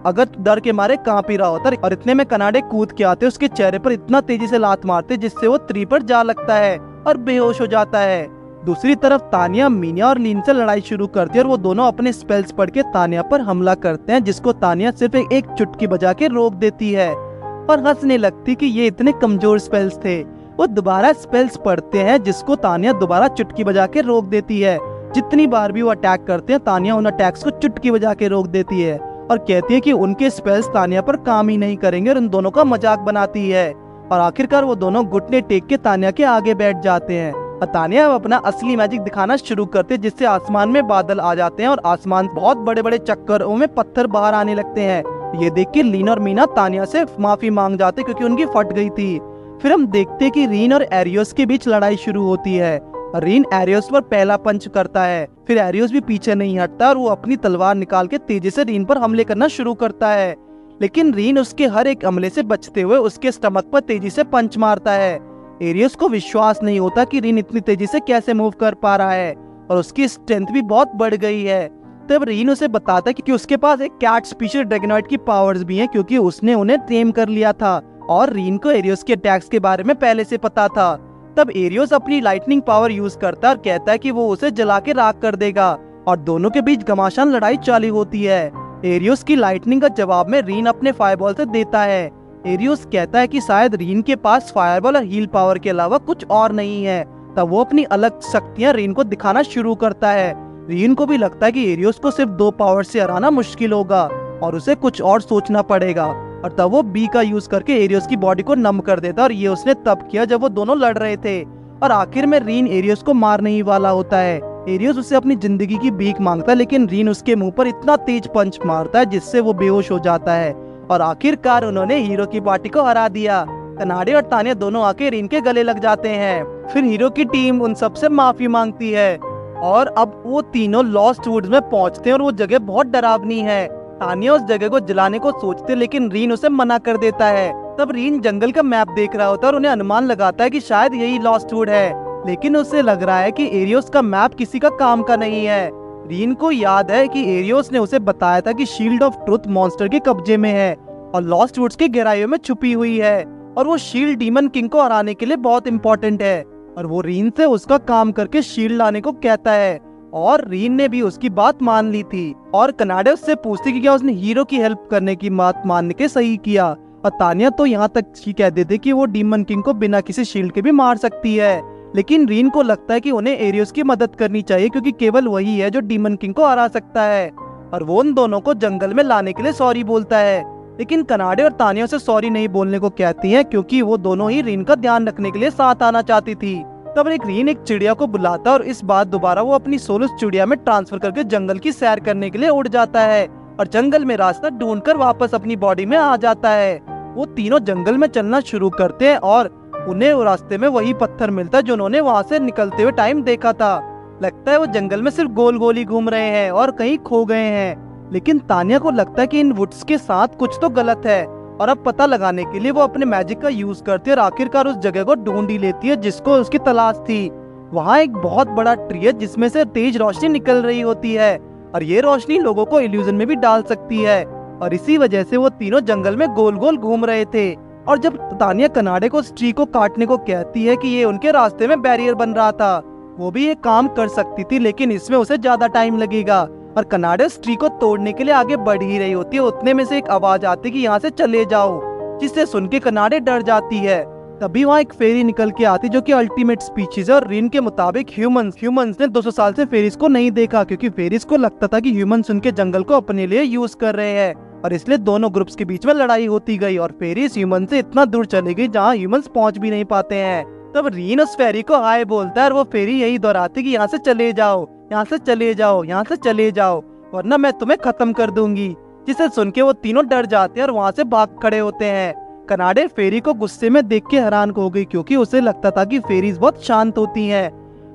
अगत डर के मारे कांप ही रहा होता और इतने में कनाडे कूद के आते उसके चेहरे पर इतना तेजी से लात मारते जिससे वो 3 पर जा लगता है और बेहोश हो जाता है। दूसरी तरफ तानिया मीना और लीन से लड़ाई शुरू करती है और वो दोनों अपने स्पेल्स पढ़ के तानिया पर हमला करते हैं जिसको तानिया सिर्फ एक चुटकी बजा के रोक देती है और हंसने लगती कि ये इतने कमजोर स्पेल्स थे। वो दोबारा स्पेल्स पढ़ते हैं जिसको तानिया दोबारा चुटकी बजा के रोक देती है। जितनी बार भी वो अटैक करते हैं तानिया उन अटैक्स को चुटकी बजा के रोक देती है और कहती है कि उनके स्पेल्स तानिया पर काम ही नहीं करेंगे और उन दोनों का मजाक बनाती है। और आखिरकार वो दोनों घुटने टेक के तानिया के आगे बैठ जाते हैं और तानिया अपना असली मैजिक दिखाना शुरू करते हैं जिससे आसमान में बादल आ जाते हैं और आसमान बहुत बड़े बड़े चक्करों में पत्थर बाहर आने लगते हैं। ये देख के लीन और मीना तानिया से माफी मांग जाते क्योंकि उनकी फट गई थी। फिर हम देखते हैं कि रीन और एरियोस के बीच लड़ाई शुरू होती है। रीन एरियोस पर पहला पंच करता है, फिर एरियोस भी पीछे नहीं हटता और वो अपनी तलवार निकाल के तेजी से रीन पर हमले करना शुरू करता है। लेकिन रीन उसके हर एक हमले से बचते हुए उसके स्टमक पर तेजी से पंच मारता है। एरियोस को विश्वास नहीं होता कि रीन इतनी तेजी से कैसे मूव कर पा रहा है और उसकी स्ट्रेंथ भी बहुत बढ़ गई है। तब रीन उसे बताता है कि उसके पास एक कैट स्पीशीज ड्रैगनॉइड की पावर्स भी हैं क्योंकि उसने उन्हें टेम कर लिया था और रीन को एरियोस के अटैक्स के बारे में पहले से पता था। तब एरियोस अपनी लाइटनिंग पावर यूज करता है और कहता है कि वो उसे जला के राख कर देगा और दोनों के बीच घमासान लड़ाई चालू होती है। एरियोस की लाइटनिंग का जवाब में रीन अपने फायरबॉल से देता है एरियोस कहता है कि शायद रीन के पास फायरबॉल और हील पावर के अलावा कुछ और नहीं है। तब वो अपनी अलग शक्तियां रीन को दिखाना शुरू करता है। रीन को भी लगता है कि एरियोस को सिर्फ 2 पावर से हराना मुश्किल होगा और उसे कुछ और सोचना पड़ेगा। और तब वो बी का यूज करके एरियोस की बॉडी को नम कर देता है और ये उसने तब किया जब वो दोनों लड़ रहे थे। और आखिर में रीन एरियोस को मारने ही वाला होता है। एरियोस उससे अपनी जिंदगी की भीख मांगता है, लेकिन रीन उसके मुंह पर इतना तेज पंच मारता है जिससे वो बेहोश हो जाता है। और आखिरकार उन्होंने हीरो की पार्टी को हरा दिया। कनाडे और तानिया दोनों आके रीन के गले लग जाते हैं। फिर हीरो की टीम उन सबसे माफी मांगती है और अब वो तीनों लॉस्ट वुड्स में पहुंचते हैं और वो जगह बहुत डरावनी है। तानिया उस जगह को जलाने को सोचते लेकिन रीन उसे मना कर देता है। तब रीन जंगल का मैप देख रहा होता है और उन्हें अनुमान लगाता है कि शायद यही लॉस्ट वुड है, लेकिन उसे लग रहा है कि एरियोस का मैप किसी का काम का नहीं है। रीन को याद है कि एरियोस ने उसे बताया था कि शील्ड ऑफ ट्रुथ मॉन्स्टर के कब्जे में है और लॉस्ट वुड्स के गहराइयों में छुपी हुई है और वो शील्ड डीमन किंग को हराने के लिए बहुत इंपॉर्टेंट है। और वो रीन से उसका काम करके शील्ड लाने को कहता है और रीन ने भी उसकी बात मान ली थी। और कनाडा उससे पूछती कि क्या उसने हीरो की हेल्प करने की बात मान के सही किया। और तानिया तो यहाँ तक कह देते कि वो डीमन किंग को बिना किसी शील्ड के भी मार सकती है, लेकिन रीन को लगता है कि उन्हें एरियोस की मदद करनी चाहिए क्योंकि केवल वही है जो डीमन किंग को हरा सकता है। और वो उन दोनों को जंगल में लाने के लिए सॉरी बोलता है, लेकिन कनाडे और तानिया से सॉरी नहीं बोलने को कहती हैं क्योंकि वो दोनों ही रीन का ध्यान रखने के लिए साथ आना चाहती थी। तब रीन एक चिड़िया को बुलाता है और इस बार दोबारा वो अपनी सोल उस चिड़िया में ट्रांसफर करके जंगल की सैर करने के लिए उड़ जाता है और जंगल में रास्ता ढूंढकर वापस अपनी बॉडी में आ जाता है। वो तीनों जंगल में चलना शुरू करते हैं और उन्हें रास्ते में वही पत्थर मिलता है जो उन्होंने वहाँ से निकलते हुए टाइम देखा था। लगता है वो जंगल में सिर्फ गोल गोल ही घूम रहे हैं और कहीं खो गए हैं, लेकिन तानिया को लगता है कि इन वुड्स के साथ कुछ तो गलत है और अब पता लगाने के लिए वो अपने मैजिक का यूज करती है और आखिरकार उस जगह को ढूंढ ही लेती है जिसको उसकी तलाश थी। वहाँ एक बहुत बड़ा ट्री है जिसमें से तेज रोशनी निकल रही होती है और ये रोशनी लोगों को इल्यूजन में भी डाल सकती है और इसी वजह से वो तीनों जंगल में गोल गोल घूम रहे थे। और जब तानिया कनाडे को उस ट्री को काटने को कहती है कि ये उनके रास्ते में बैरियर बन रहा था, वो भी ये काम कर सकती थी लेकिन इसमें उसे ज्यादा टाइम लगेगा और कनाडा उस ट्री को तोड़ने के लिए आगे बढ़ ही रही होती है। उतने में से एक आवाज आती है कि यहाँ से चले जाओ, जिससे सुन के कनाडे डर जाती है। तभी वहाँ एक फेरी निकल के आती जो कि अल्टीमेट स्पीशीज है और रीन के मुताबिक ह्यूमंस ने 200 साल से फेरीज को नहीं देखा क्योंकि फेरीज को लगता था कि ह्यूमंस उनके जंगल को अपने लिए यूज कर रहे हैं और इसलिए दोनों ग्रुप्स के बीच में लड़ाई होती गई और फेरीज ह्यूमन से इतना दूर चली गई जहाँ ह्यूमंस पहुंच भी नहीं पाते हैं। तब रीन उस फेरी को हाय बोलता है और वो फेरी यही दोहराती कि यहाँ से चले जाओ, यहाँ से चले जाओ, यहाँ से चले जाओ वरना मैं तुम्हें खत्म कर दूंगी, जिसे सुन के वो तीनों डर जाते हैं और वहाँ से भाग खड़े होते हैं। कनाडे फेरी को गुस्से में देख के हैरान हो गई क्योंकि उसे लगता था कि फेरीज बहुत शांत होती हैं।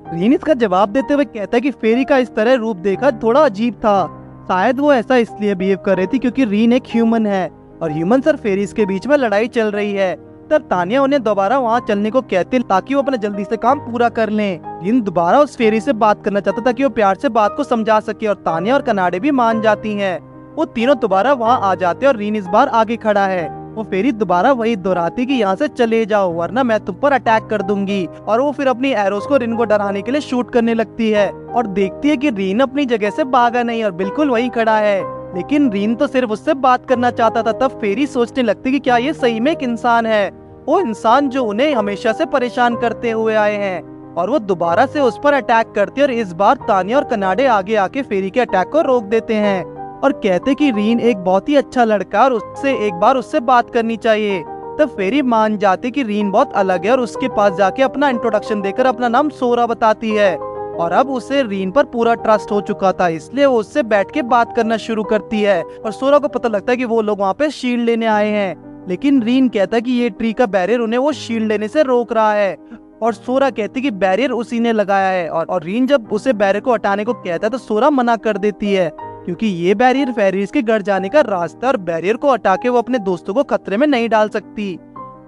रीन इसका जवाब देते हुए कहता है कि फेरी का इस तरह रूप देखा थोड़ा अजीब था, शायद वो ऐसा इसलिए बिहेव कर रही थी क्योंकि रीन एक ह्यूमन है और ह्यूमंस और फेरीज के बीच में लड़ाई चल रही है। तब तानिया उन्हें दोबारा वहाँ चलने को कहते ताकि वो अपना जल्दी से काम पूरा कर लें। रीन दोबारा उस फेरी से बात करना चाहता था कि वो प्यार से बात को समझा सके और तानिया और कनाडे भी मान जाती हैं। वो तीनों दोबारा वहाँ आ जाते और रीन इस बार आगे खड़ा है। वो फेरी दोबारा वही दोहराती कि यहाँ से चले जाओ वरना मैं तुम पर अटैक कर दूंगी और वो फिर अपनी एरोस को रीन को डराने के लिए शूट करने लगती है और देखती है कि रीन अपनी जगह से भागा नहीं और बिल्कुल वही खड़ा है, लेकिन रीन तो सिर्फ उससे बात करना चाहता था। तब फेरी सोचने लगती कि क्या ये सही में एक इंसान है, वो इंसान जो उन्हें हमेशा से परेशान करते हुए आए हैं, और वो दोबारा से उस पर अटैक करते और इस बार तानिया और कनाडे आगे आके फेरी के अटैक को रोक देते हैं और कहते कि रीन एक बहुत ही अच्छा लड़का और उससे एक बार उससे बात करनी चाहिए। तब फेरी मान जाती कि रीन बहुत अलग है और उसके पास जाके अपना इंट्रोडक्शन देकर अपना नाम सोरा बताती है और अब उसे रीन पर पूरा ट्रस्ट हो चुका था, इसलिए वो उससे बैठ के बात करना शुरू करती है और सोरा को पता लगता है कि वो लोग वहाँ पे शील्ड लेने आए हैं, लेकिन रीन कहता है कि ये ट्री का बैरियर उन्हें वो शील्ड लेने से रोक रहा है और सोरा कहती कि बैरियर उसी ने लगाया है और रीन जब उसे बैरियर को हटाने को कहता है तो सोरा मना कर देती है क्योंकि ये बैरियर फेरीज के घर जाने का रास्ता और बैरियर को हटा के वो अपने दोस्तों को खतरे में नहीं डाल सकती।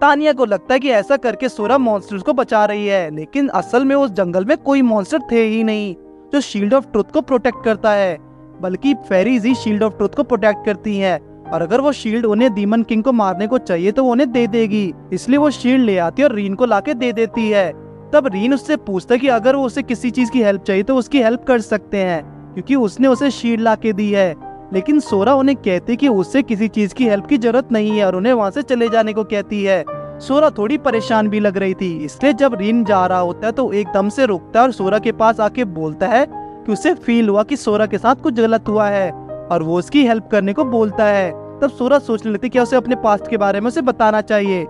तानिया को लगता है कि ऐसा करके सोरा मॉन्स्टर्स को बचा रही है, लेकिन असल में उस जंगल में कोई मॉन्स्टर थे ही नहीं जो शील्ड ऑफ ट्रुथ को प्रोटेक्ट करता है, बल्कि फेरीज ही शील्ड ऑफ ट्रुथ को प्रोटेक्ट करती हैं और अगर वो शील्ड उन्हें डीमन किंग को मारने को चाहिए तो वो उन्हें दे देगी, इसलिए वो शील्ड ले आती है और रीन को लाके दे देती है। तब रीन उससे पूछता है कि अगर वो उसे किसी चीज की हेल्प चाहिए तो उसकी हेल्प कर सकते हैं क्योंकि उसने उसे शील्ड ला के दी है, लेकिन सोरा उन्हें कहती कि उससे किसी चीज की हेल्प की जरूरत नहीं है और उन्हें वहाँ से चले जाने को कहती है। सोरा थोड़ी परेशान भी लग रही थी, इसलिए जब रीन जा रहा होता है तो एकदम से रुकता है और सोरा के पास आके बोलता है कि उसे फील हुआ कि सोरा के साथ कुछ गलत हुआ है और वो उसकी हेल्प करने को बोलता है। तब सोरा सोचने लगती कि उसे अपने पास्ट के बारे में उसे बताना चाहिए।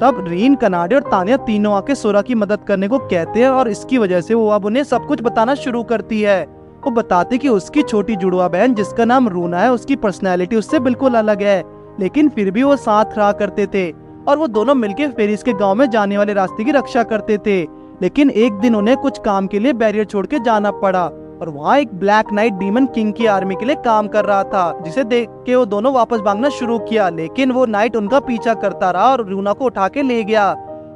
तब रीन, कनाडे और तानिया तीनों आके सोरा की मदद करने को कहते हैं और इसकी वजह से वो अब उन्हें सब कुछ बताना शुरू करती है। वो बताते कि उसकी छोटी जुड़वा बहन जिसका नाम रूना है, उसकी पर्सनैलिटी उससे बिल्कुल अलग है, लेकिन फिर भी वो साथ रहा करते थे और वो दोनों मिलकर फेरिस के गांव में जाने वाले रास्ते की रक्षा करते थे। लेकिन एक दिन उन्हें कुछ काम के लिए बैरियर छोड़ के जाना पड़ा और वहाँ एक ब्लैक नाइट डीमन किंग की आर्मी के लिए काम कर रहा था, जिसे देख के वो दोनों वापस भागना शुरू किया। लेकिन वो नाइट उनका पीछा करता रहा और रूना को उठा के ले गया।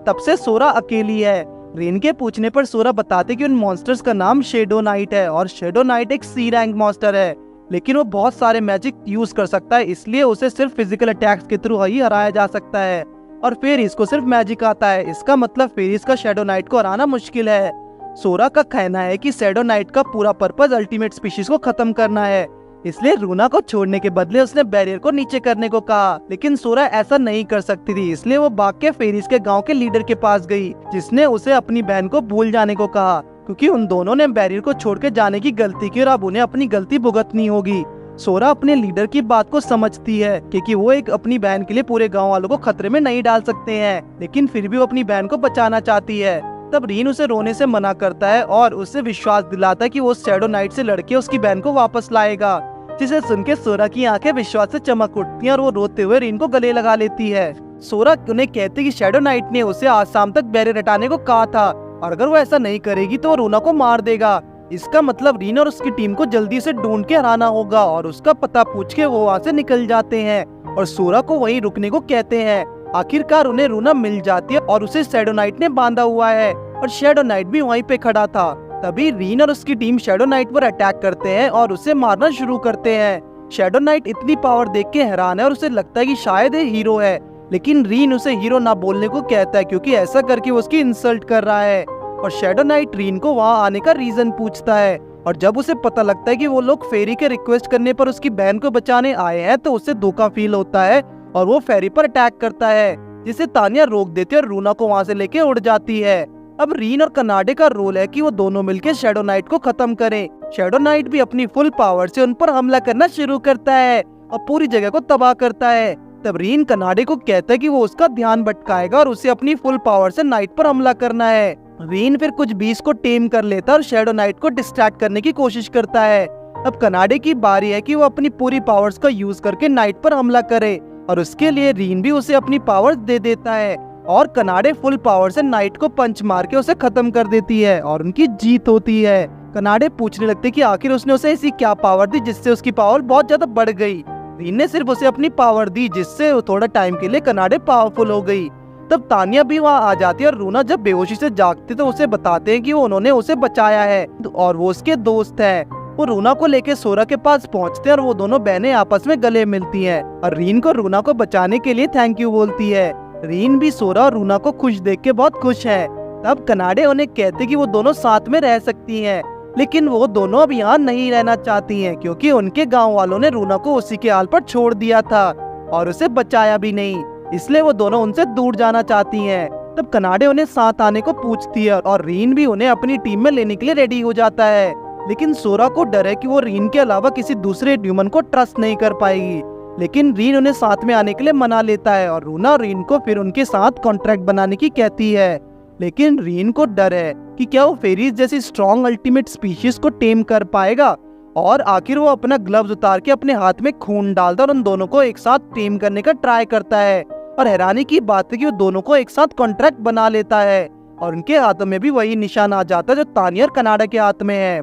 तब से सोरा अकेली है। रीन के पूछने पर सोरा बताते कि उन मॉन्स्टर्स का नाम शेडो नाइट है और शेडो नाइट एक सी रैंक मॉन्स्टर है, लेकिन वो बहुत सारे मैजिक यूज कर सकता है, इसलिए उसे सिर्फ फिजिकल अटैक्स के थ्रू ही हराया जा सकता है और फेरिस को सिर्फ मैजिक आता है। इसका मतलब फेरिस का शेडो नाइट को हराना मुश्किल है। सोरा का कहना है कि शेडो नाइट का पूरा पर्पस अल्टीमेट स्पीशीज को खत्म करना है, इसलिए रूना को छोड़ने के बदले उसने बैरियर को नीचे करने को कहा। लेकिन सोरा ऐसा नहीं कर सकती थी, इसलिए वो भाग के फेरिस के गांव के लीडर के पास गई, जिसने उसे अपनी बहन को भूल जाने को कहा, क्योंकि उन दोनों ने बैरियर को छोड़ के जाने की गलती की और अब उन्हें अपनी गलती भुगतनी होगी। सोरा अपने लीडर की बात को समझती है क्योंकि वो एक अपनी बहन के लिए पूरे गांव वालों को खतरे में नहीं डाल सकते हैं, लेकिन फिर भी वो अपनी बहन को बचाना चाहती है। तब रीन उसे रोने से मना करता है और उसे विश्वास दिलाता है कि वो शेडो नाइट से लड़के उसकी बहन को वापस लाएगा, जिसे सुन के सोरा की आंखें विश्वास से चमक उठती हैं और वो रोते हुए रीन को गले लगा लेती है। सोरा उन्हें कहती कि शेडो नाइट ने उसे आज शाम तक बैरियर हटाने को कहा था और अगर वो ऐसा नहीं करेगी तो वो रूना को मार देगा। इसका मतलब रीन और उसकी टीम को जल्दी से ढूंढ के हराना होगा और उसका पता पूछ के वो वहाँ से निकल जाते हैं और सोरा को वहीं रुकने को कहते हैं। आखिरकार उन्हें रूना मिल जाती है और उसे शेडो नाइट ने बांधा हुआ है और शेडो नाइट भी वहीं पे खड़ा था। तभी रीन और उसकी टीम शेडो नाइट पर अटैक करते हैं और उसे मारना शुरू करते हैं। शेडो नाइट इतनी पावर देख के हैरान है और उसे लगता है कि शायद ये हीरो है, लेकिन रीन उसे हीरो ना बोलने को कहता है क्योंकि ऐसा करके वो उसकी इंसल्ट कर रहा है। और शेडो नाइट रीन को वहाँ आने का रीजन पूछता है और जब उसे पता लगता है कि वो लोग फेरी के रिक्वेस्ट करने पर उसकी बहन को बचाने आए हैं तो उसे धोखा फील होता है और वो फेरी पर अटैक करता है, जिसे तानिया रोक देती है और रूना को वहाँ से लेके उड़ जाती है। अब रीन और कनाडे का रोल है कि वो दोनों मिलकर शेडो नाइट को खत्म करें। शेडो नाइट भी अपनी फुल पावर से उन पर हमला करना शुरू करता है और पूरी जगह को तबाह करता है। तब रीन कनाडे को कहता है कि वो उसका ध्यान भटकाएगा और उसे अपनी फुल पावर से नाइट पर हमला करना है। रीन फिर कुछ बीस को टेम कर लेता है और शेडो नाइट को डिस्ट्रैक्ट करने की कोशिश करता है। अब कनाडे की बारी है कि वो अपनी पूरी पावर्स का यूज करके नाइट पर हमला करे और उसके लिए रीन भी उसे अपनी पावर्स दे देता है और कनाडे फुल पावर से नाइट को पंच मार के उसे खत्म कर देती है और उनकी जीत होती है। कनाडे पूछने लगते कि आखिर उसने उसे ऐसी क्या पावर दी जिससे उसकी पावर बहुत ज्यादा बढ़ गई। रीन ने सिर्फ उसे अपनी पावर दी जिससे वो थोड़ा टाइम के लिए कनाडे पावरफुल हो गई। तब तानिया भी वहाँ आ जाती है और रूना जब बेहोशी से जागती तो उसे बताते हैं कि उन्होंने उसे बचाया है और वो उसके दोस्त है। वो रूना को लेके सोरा के पास पहुँचते हैं और वो दोनों बहनें आपस में गले मिलती हैं और रीन को रूना को बचाने के लिए थैंक यू बोलती है। रीन भी सोरा और रूना को खुश देख के बहुत खुश है। तब कनाडे उन्हें कहते कि वो दोनों साथ में रह सकती हैं, लेकिन वो दोनों अब यहाँ नहीं रहना चाहती हैं क्योंकि उनके गांव वालों ने रूना को उसी के हाल पर छोड़ दिया था और उसे बचाया भी नहीं, इसलिए वो दोनों उनसे दूर जाना चाहती हैं। तब कनाडे उन्हें साथ आने को पूछती है और रीन भी उन्हें अपनी टीम में लेने के लिए रेडी हो जाता है, लेकिन सोरा को डर है कि वो रीन के अलावा किसी दूसरे ह्यूमन को ट्रस्ट नहीं कर पाएगी। लेकिन रीन उन्हें साथ में आने के लिए मना लेता है और रूना रीन को फिर उनके साथ कॉन्ट्रैक्ट बनाने की कहती है, लेकिन रीन को डर है कि क्या वो फेरीज जैसी स्ट्रॉन्ग अल्टीमेट स्पीशीज को टेम कर पाएगा। और आखिर वो अपना ग्लव्स उतार के अपने हाथ में खून डालता और उन दोनों को एक साथ टेम करने का ट्राई करता है और हैरानी की बात है कि वो दोनों को एक साथ कॉन्ट्रैक्ट बना लेता है और उनके हाथों में भी वही निशान आ जाता है जो तानिया और कनाडा के हाथ में है।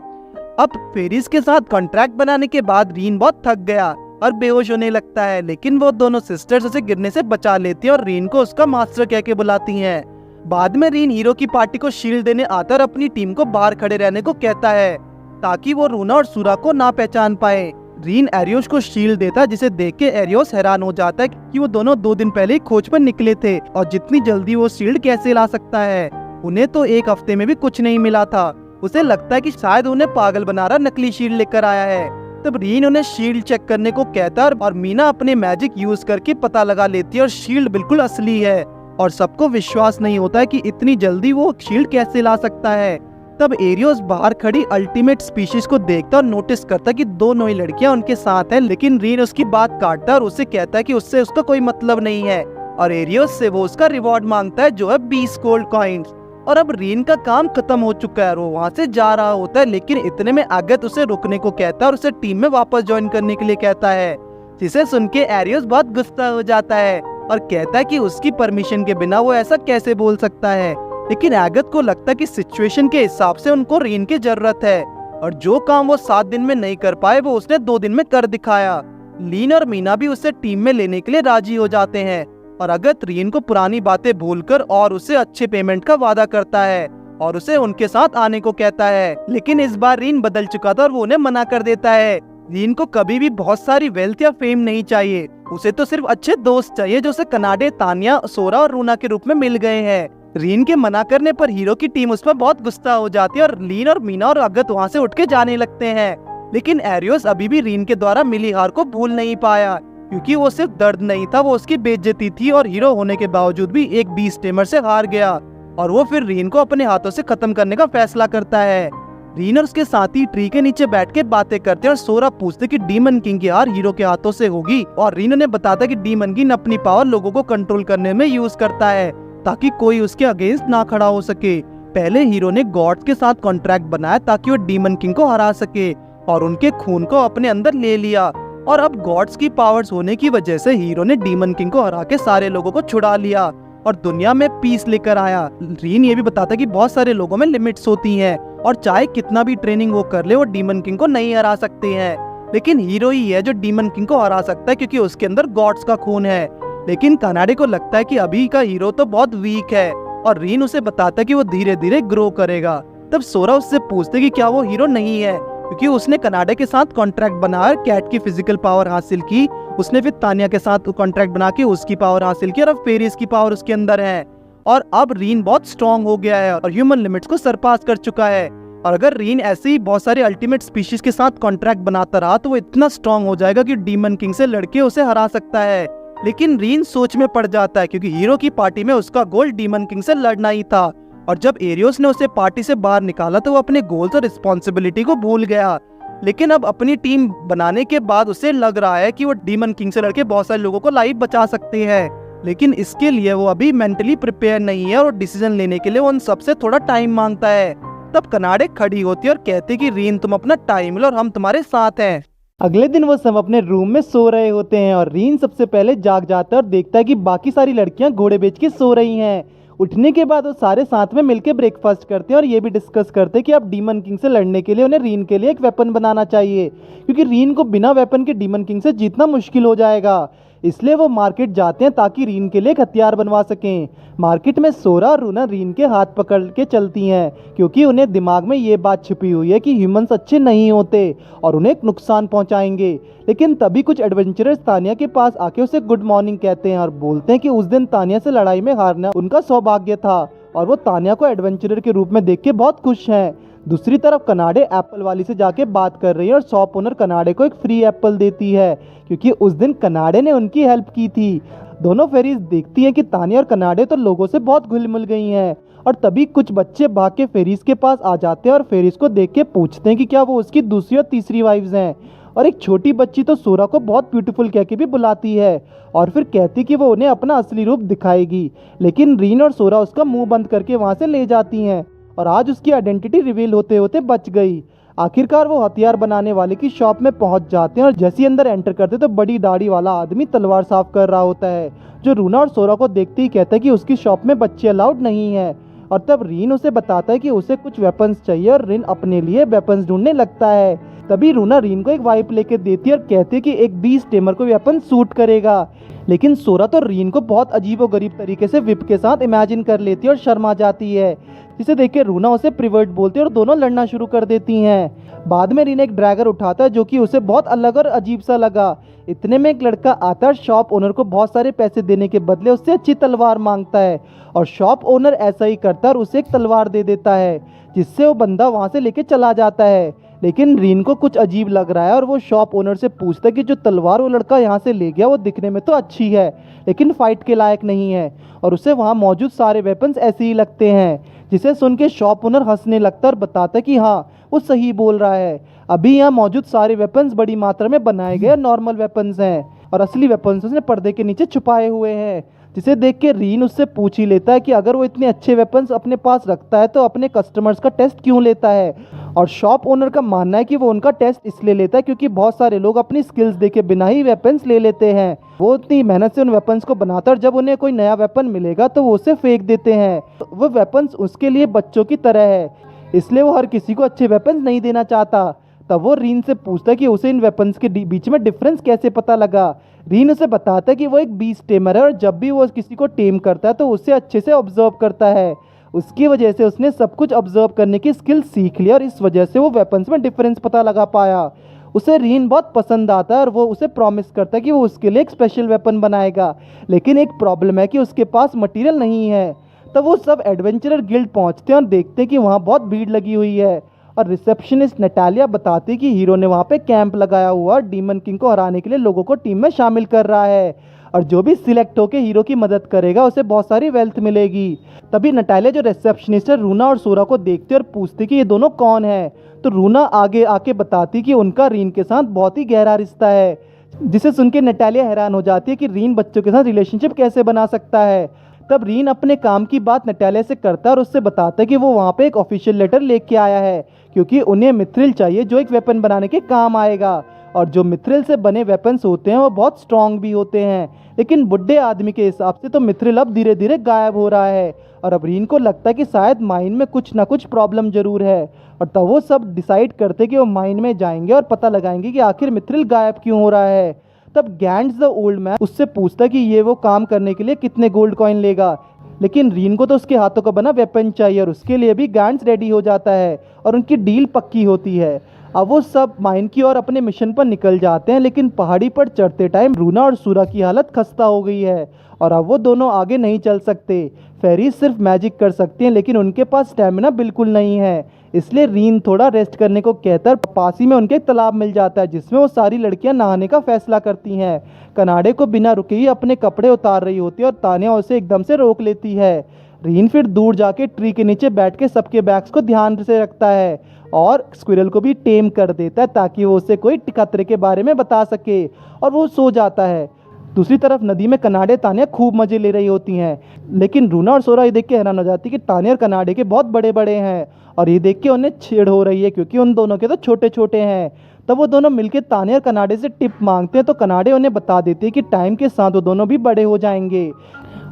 अब फेरीज के साथ कॉन्ट्रैक्ट बनाने के बाद रीन बहुत थक गया और बेहोश होने लगता है, लेकिन वो दोनों सिस्टर्स उसे गिरने से बचा लेती हैं और रीन को उसका मास्टर कह के बुलाती हैं। बाद में रीन हीरो की पार्टी को शील्ड देने आता और अपनी टीम को बाहर खड़े रहने को कहता है ताकि वो रूना और सुरा को ना पहचान पाए। रीन एरियोस को शील्ड देता है, जिसे देख के एरियोस हैरान हो जाता है कि वो दोनों 2 दिन पहले ही खोज पर निकले थे और जितनी जल्दी वो शील्ड कैसे ला सकता है। उन्हें तो 1 हफ्ते में भी कुछ नहीं मिला था। उसे लगता है कि शायद उन्हें पागल बना रहा नकली शील्ड लेकर आया है। तब रीन उन्हें शील्ड चेक करने को कहता है और मीना अपने मैजिक यूज करके पता लगा लेती है और शील्ड बिल्कुल असली है और सबको विश्वास नहीं होता है कि इतनी जल्दी वो शील्ड कैसे ला सकता है। तब एरियोस बाहर खड़ी अल्टीमेट स्पीशीज को देखता और नोटिस करता कि दो नई लड़कियां उनके साथ हैं, लेकिन रीन उसकी बात काटता और उसे कहता है कि उससे उसका कोई मतलब नहीं है और एरियोस से वो उसका रिवॉर्ड मांगता है जो है 20 गोल्ड कॉइन्स। और अब रीन का काम खत्म हो चुका है और वो वहाँ से जा रहा होता है, लेकिन इतने में अगत उसे रुकने को कहता है और उसे टीम में वापस ज्वाइन करने के लिए कहता है, जिसे सुन के एरियोस बहुत गुस्सा हो जाता है और कहता है कि उसकी परमिशन के बिना वो ऐसा कैसे बोल सकता है। लेकिन अगत को लगता है कि सिचुएशन के हिसाब से उनको रीन की जरूरत है और जो काम वो 7 दिन में नहीं कर पाए वो उसने 2 दिन में कर दिखाया। लीन और मीना भी उसे टीम में लेने के लिए राजी हो जाते हैं और अगत रीन को पुरानी बातें भूलकर और उसे अच्छे पेमेंट का वादा करता है और उसे उनके साथ आने को कहता है। लेकिन इस बार रीन बदल चुका था और वो उन्हें मना कर देता है। रीन को कभी भी बहुत सारी वेल्थ या फेम नहीं चाहिए, उसे तो सिर्फ अच्छे दोस्त चाहिए जो उसे कनाडे, तानिया, सोरा और रूना के रूप में मिल गए हैं। रीन के मना करने पर हीरो की टीम उस पर बहुत गुस्सा हो जाती है और लीन और मीना और अगत वहाँ से उठ के जाने लगते हैं। लेकिन एरियोस अभी भी रीन के द्वारा मिली हार को भूल नहीं पाया, क्योंकि वो सिर्फ दर्द नहीं था, वो उसकी बेइज्जती थी और हीरो होने के बावजूद भी एक बीस्ट टेमर से हार गया और वो फिर रीन को अपने हाथों से खत्म करने का फैसला करता है। रीन और उसके साथी ट्री के नीचे बैठ के बातें करते हैं और सोरा पूछते कि डीमन किंग की हार हीरो के हाथों से होगी और रीन उन्हें बताता कि डीमन किंग अपनी पावर लोगों को कंट्रोल करने में यूज करता है ताकि कोई उसके अगेंस्ट ना खड़ा हो सके। पहले हीरो ने गॉड्स के साथ कॉन्ट्रैक्ट बनाया ताकि वो डीमन किंग को हरा सके और उनके खून को अपने अंदर ले लिया और अब गॉड्स की पावर्स होने की वजह से हीरो ने डीमन किंग को हरा के सारे लोगों को छुड़ा लिया और दुनिया में पीस लेकर आया। रीन ये भी बताता कि बहुत सारे लोगों में लिमिट्स होती हैं और चाहे कितना भी ट्रेनिंग वो कर ले वो डीमन किंग को नहीं हरा सकते हैं, लेकिन हीरो ही है जो डीमन किंग को हरा सकता है क्योंकि उसके अंदर गॉड्स का खून है। लेकिन कनाडे को लगता है कि अभी का हीरो तो बहुत वीक है और रीन उसे बताता है कि वो धीरे धीरे ग्रो करेगा। तब सोरा उससे पूछते कि क्या वो हीरो नहीं है, क्योंकि उसने कनाडा के साथ कॉन्ट्रैक्ट बनाकर कैट की फिजिकल पावर हासिल की, उसने फिर तानिया के साथ कॉन्ट्रैक्ट बना के उसकी पावर हासिल की और अब फेरिस की पावर उसके अंदर है और अब रीन बहुत स्ट्रॉन्ग हो गया है और ह्यूमन लिमिट्स को सरपास कर चुका है। और अगर रीन ऐसे ही बहुत सारे अल्टीमेट स्पीशीज के साथ कॉन्ट्रैक्ट बनाता रहा तो वो इतना स्ट्रॉन्ग हो जाएगा कि डीमन किंग से लड़के उसे हरा सकता है। लेकिन रीन सोच में पड़ जाता है क्योंकि हीरो की पार्टी में उसका गोल डीमन किंग से लड़ना ही था और जब एरियोस ने उसे पार्टी से बाहर निकाला तो वो अपने गोल्स और रिस्पॉन्सिबिलिटी को भूल गया। लेकिन अब अपनी टीम बनाने के बाद उसे लग रहा है कि वो डीमन किंग से लड़के बहुत सारे लोगों को लाइफ बचा सकते हैं, लेकिन इसके लिए वो अभी मेंटली प्रिपेयर नहीं है और डिसीजन लेने के लिए वो उन सबसे थोड़ा टाइम मांगता है। तब कनाडे खड़ी होती है और कहती कि रीन तुम अपना टाइम लो और हम तुम्हारे साथ हैं। अगले दिन वो सब अपने रूम में सो रहे होते हैं और रीन सबसे पहले जाग जाता है और देखता है कि बाकी सारी लड़कियां घोड़े बेच के सो रही हैं। उठने के बाद वो सारे साथ में मिलकर ब्रेकफास्ट करते हैं और ये भी डिस्कस करते हैं कि अब डीमन किंग से लड़ने के लिए उन्हें रीन के लिए एक वेपन बनाना चाहिए, क्योंकि रीन को बिना वेपन के डीमन किंग से जीतना मुश्किल हो जाएगा। इसलिए वो मार्केट जाते हैं ताकि रीन के लिए एक हथियार बनवा सकें। मार्केट में सोरा और रूना रीन के हाथ पकड़ के चलती हैं क्योंकि उन्हें दिमाग में ये बात छिपी हुई है कि ह्यूमंस अच्छे नहीं होते और उन्हें नुकसान पहुंचाएंगे। लेकिन तभी कुछ एडवेंचरर्स तानिया के पास आके उसे गुड मॉर्निंग कहते हैं और बोलते हैं कि उस दिन तानिया से लड़ाई में हारना उनका सौभाग्य था और वो तानिया को एडवेंचरर के रूप में देख के बहुत खुश हैं। दूसरी तरफ कनाडे एप्पल वाली से जाके बात कर रही है और शॉप ओनर कनाडे को एक फ्री एप्पल देती है क्योंकि उस दिन कनाडे ने उनकी हेल्प की थी। दोनों फेरीज देखती हैं कि तानिया और कनाडे तो लोगों से बहुत घुल मिल गई हैं और तभी कुछ बच्चे भाग के फेरीज के पास आ जाते हैं और फेरीज को देख के पूछते हैं कि क्या वो उसकी दूसरी और तीसरी वाइफ्स हैं। और एक छोटी बच्ची तो सोरा को बहुत ब्यूटीफुल कह के भी बुलाती है और फिर कहती कि वो उन्हें अपना असली रूप दिखाएगी, लेकिन रीन और सोरा उसका मुंह बंद करके वहाँ से ले जाती हैं और आज उसकी आइडेंटिटी रिवील होते होते बच गई। आखिरकार वो हथियार बनाने वाले की शॉप में पहुंच जाते हैं और जैसे ही अंदर एंटर करते तो बड़ी दाढ़ी वाला आदमी तलवार साफ कर रहा होता है, जो रूना और सोरा को देखते ही कहता है कि उसकी शॉप में बच्चे अलाउड नहीं है। और तब रीन उसे बताता है कि उसे कुछ वेपन्स चाहिए और रीन अपने लिए वेपन्स ढूंढने लगता है। तभी रूना रीन को एक वाइप लेके देती है और कहती है कि एक बीस्ट टेमर को वेपन सूट करेगा, लेकिन सोरा तो रीन को बहुत अजीब और गरीब तरीके से विप के साथ इमेजिन कर लेती है और शर्मा जाती है, जिसे देख के रूना उसे प्रिवर्ट बोलती है और दोनों लड़ना शुरू कर देती हैं। बाद में रीन एक ड्रैगर उठाता है जो कि उसे बहुत अलग और अजीब सा लगा। इतने में एक लड़का आता है, शॉप ओनर को बहुत सारे पैसे देने के बदले उससे अच्छी तलवार मांगता है और शॉप ओनर ऐसा ही करता है और उसे एक तलवार दे देता है, जिससे वो बंदा वहाँ से लेके चला जाता है। लेकिन रीन को कुछ अजीब लग रहा है और वो शॉप ओनर से पूछता है कि जो तलवार वो लड़का यहाँ से ले गया वो दिखने में तो अच्छी है लेकिन फाइट के लायक नहीं है, और उसे वहाँ मौजूद सारे वेपन्स ऐसे ही लगते हैं। जिसे सुन के शॉप ओनर हंसने लगता है और बताता है कि हाँ वो सही बोल रहा है, अभी यहाँ मौजूद सारे वेपन्स बड़ी मात्रा में बनाए गए नॉर्मल वेपन्स हैं और असली वेपन्स उसने पर्दे के नीचे छुपाए हुए हैं। जिसे देख के रीन उससे पूछ ही लेता है कि अगर वो इतने अच्छे वेपन्स अपने पास रखता है तो अपने कस्टमर्स का टेस्ट क्यों लेता है। और शॉप ओनर का मानना है कि वो उनका टेस्ट इसलिए लेता है क्योंकि बहुत सारे लोग अपनी स्किल्स देके बिना ही वेपन्स ले लेते हैं। वो इतनी मेहनत से उन वेपन्स को बनाता है और जब उन्हें कोई नया वेपन मिलेगा तो वो उसे फेंक देते हैं। वो वेपन्स उसके लिए बच्चों की तरह है, इसलिए वो हर किसी को अच्छे वेपन्स नहीं देना चाहता। तब वो रीन से पूछता है कि उसे इन वेपन्स के बीच में डिफरेंस कैसे पता लगा। रीन उसे बताता है कि वो एक बीस्ट टेमर है और जब भी वो किसी को टेम करता है तो उसे अच्छे से ऑब्जर्व करता है। उसकी वजह से उसने सब कुछ ऑब्जर्व करने की स्किल सीख ली और इस वजह से वो वेपन्स में डिफरेंस पता लगा पाया। उसे रीन बहुत पसंद आता है और वो उसे प्रॉमिस करता है कि वो उसके लिए एक स्पेशल वेपन बनाएगा, लेकिन एक प्रॉब्लम है कि उसके पास मटेरियल नहीं है। तब वो सब एडवेंचरर गिल्ड पहुंचते हैं और देखते हैं कि वहाँ बहुत भीड़ लगी हुई है और रिसेप्शनिस्ट नटालिया बताती कि हीरो ने वहाँ पे कैंप लगाया हुआ और डीमन किंग को हराने के लिए लोगों को टीम में शामिल कर रहा है और जो भी सिलेक्ट होकर हीरो की मदद करेगा उसे बहुत सारी वेल्थ मिलेगी। तभी नटालिया जो रिसेप्शनिस्ट है रूना और सोरा को देखते और पूछती कि ये दोनों कौन है। तो रूना आगे आके बताती कि उनका रीन के साथ बहुत ही गहरा रिश्ता है, जिसे सुन के नटालिया हैरान हो जाती है कि रीन बच्चों के साथ रिलेशनशिप कैसे बना सकता है। तब रीन अपने काम की बात नटालिया से करता है और उससे बताता है कि वो वहाँ पे एक ऑफिशियल लेटर लेके आया है क्योंकि उन्हें मिथ्रिल चाहिए जो एक वेपन बनाने के काम आएगा, और जो मिथ्रिल से बने वेपन्स होते हैं वो बहुत स्ट्रांग भी होते हैं। लेकिन बुढ़े आदमी के हिसाब से तो मिथ्रिल अब धीरे धीरे गायब हो रहा है और अब रीन को लगता है कि शायद माइन में कुछ ना कुछ प्रॉब्लम जरूर है। और तब वो सब डिसाइड करते कि वो माइन में जाएंगे और पता लगाएंगे कि आखिर मिथ्रिल गायब क्यों हो रहा है। तब गैंड्स द ओल्ड मैन उससे पूछता कि ये वो काम करने के लिए कितने गोल्ड कॉइन लेगा, लेकिन रीन को तो उसके हाथों का बना वेपन चाहिए और उसके लिए भी गैंड्स रेडी हो जाता है और उनकी डील पक्की होती है। अब वो सब माइन की ओर अपने मिशन पर निकल जाते हैं, लेकिन पहाड़ी पर चढ़ते टाइम रूना और सूरा की हालत खस्ता हो गई है और अब वो दोनों आगे नहीं चल सकते। फेरीज सिर्फ मैजिक कर सकते हैं लेकिन उनके पास स्टेमिना बिल्कुल नहीं है, इसलिए रीन थोड़ा रेस्ट करने को कहता है। पास ही में उनके एक तालाब मिल जाता है जिसमें वो सारी लड़कियां नहाने का फैसला करती हैं। कनाडे को बिना रुके ही अपने कपड़े उतार रही होती है और तानिया उसे एकदम से रोक लेती है। रीन फिर दूर जाके ट्री के नीचे बैठ के सबके बैग्स को ध्यान से रखता है और स्क्विरल को भी टेम कर देता है ताकि वो उसे कोई खतरे के बारे में बता सके, और वो सो जाता है। दूसरी तरफ नदी में कनाडे तानिया खूब मजे ले रही होती हैं, लेकिन रूना और सोरा ये देख के हैरान हो जाती है कि तानिया और कनाडे के बहुत बड़े बड़े हैं और ये देख के उन्हें छेड़ हो रही है क्योंकि उन दोनों के तो छोटे छोटे हैं। तब वो दोनों मिलकर तानिया और कनाडे से टिप मांगते हैं तो कनाडे उन्हें बता देते हैं कि टाइम के साथ वो दोनों भी बड़े हो जाएंगे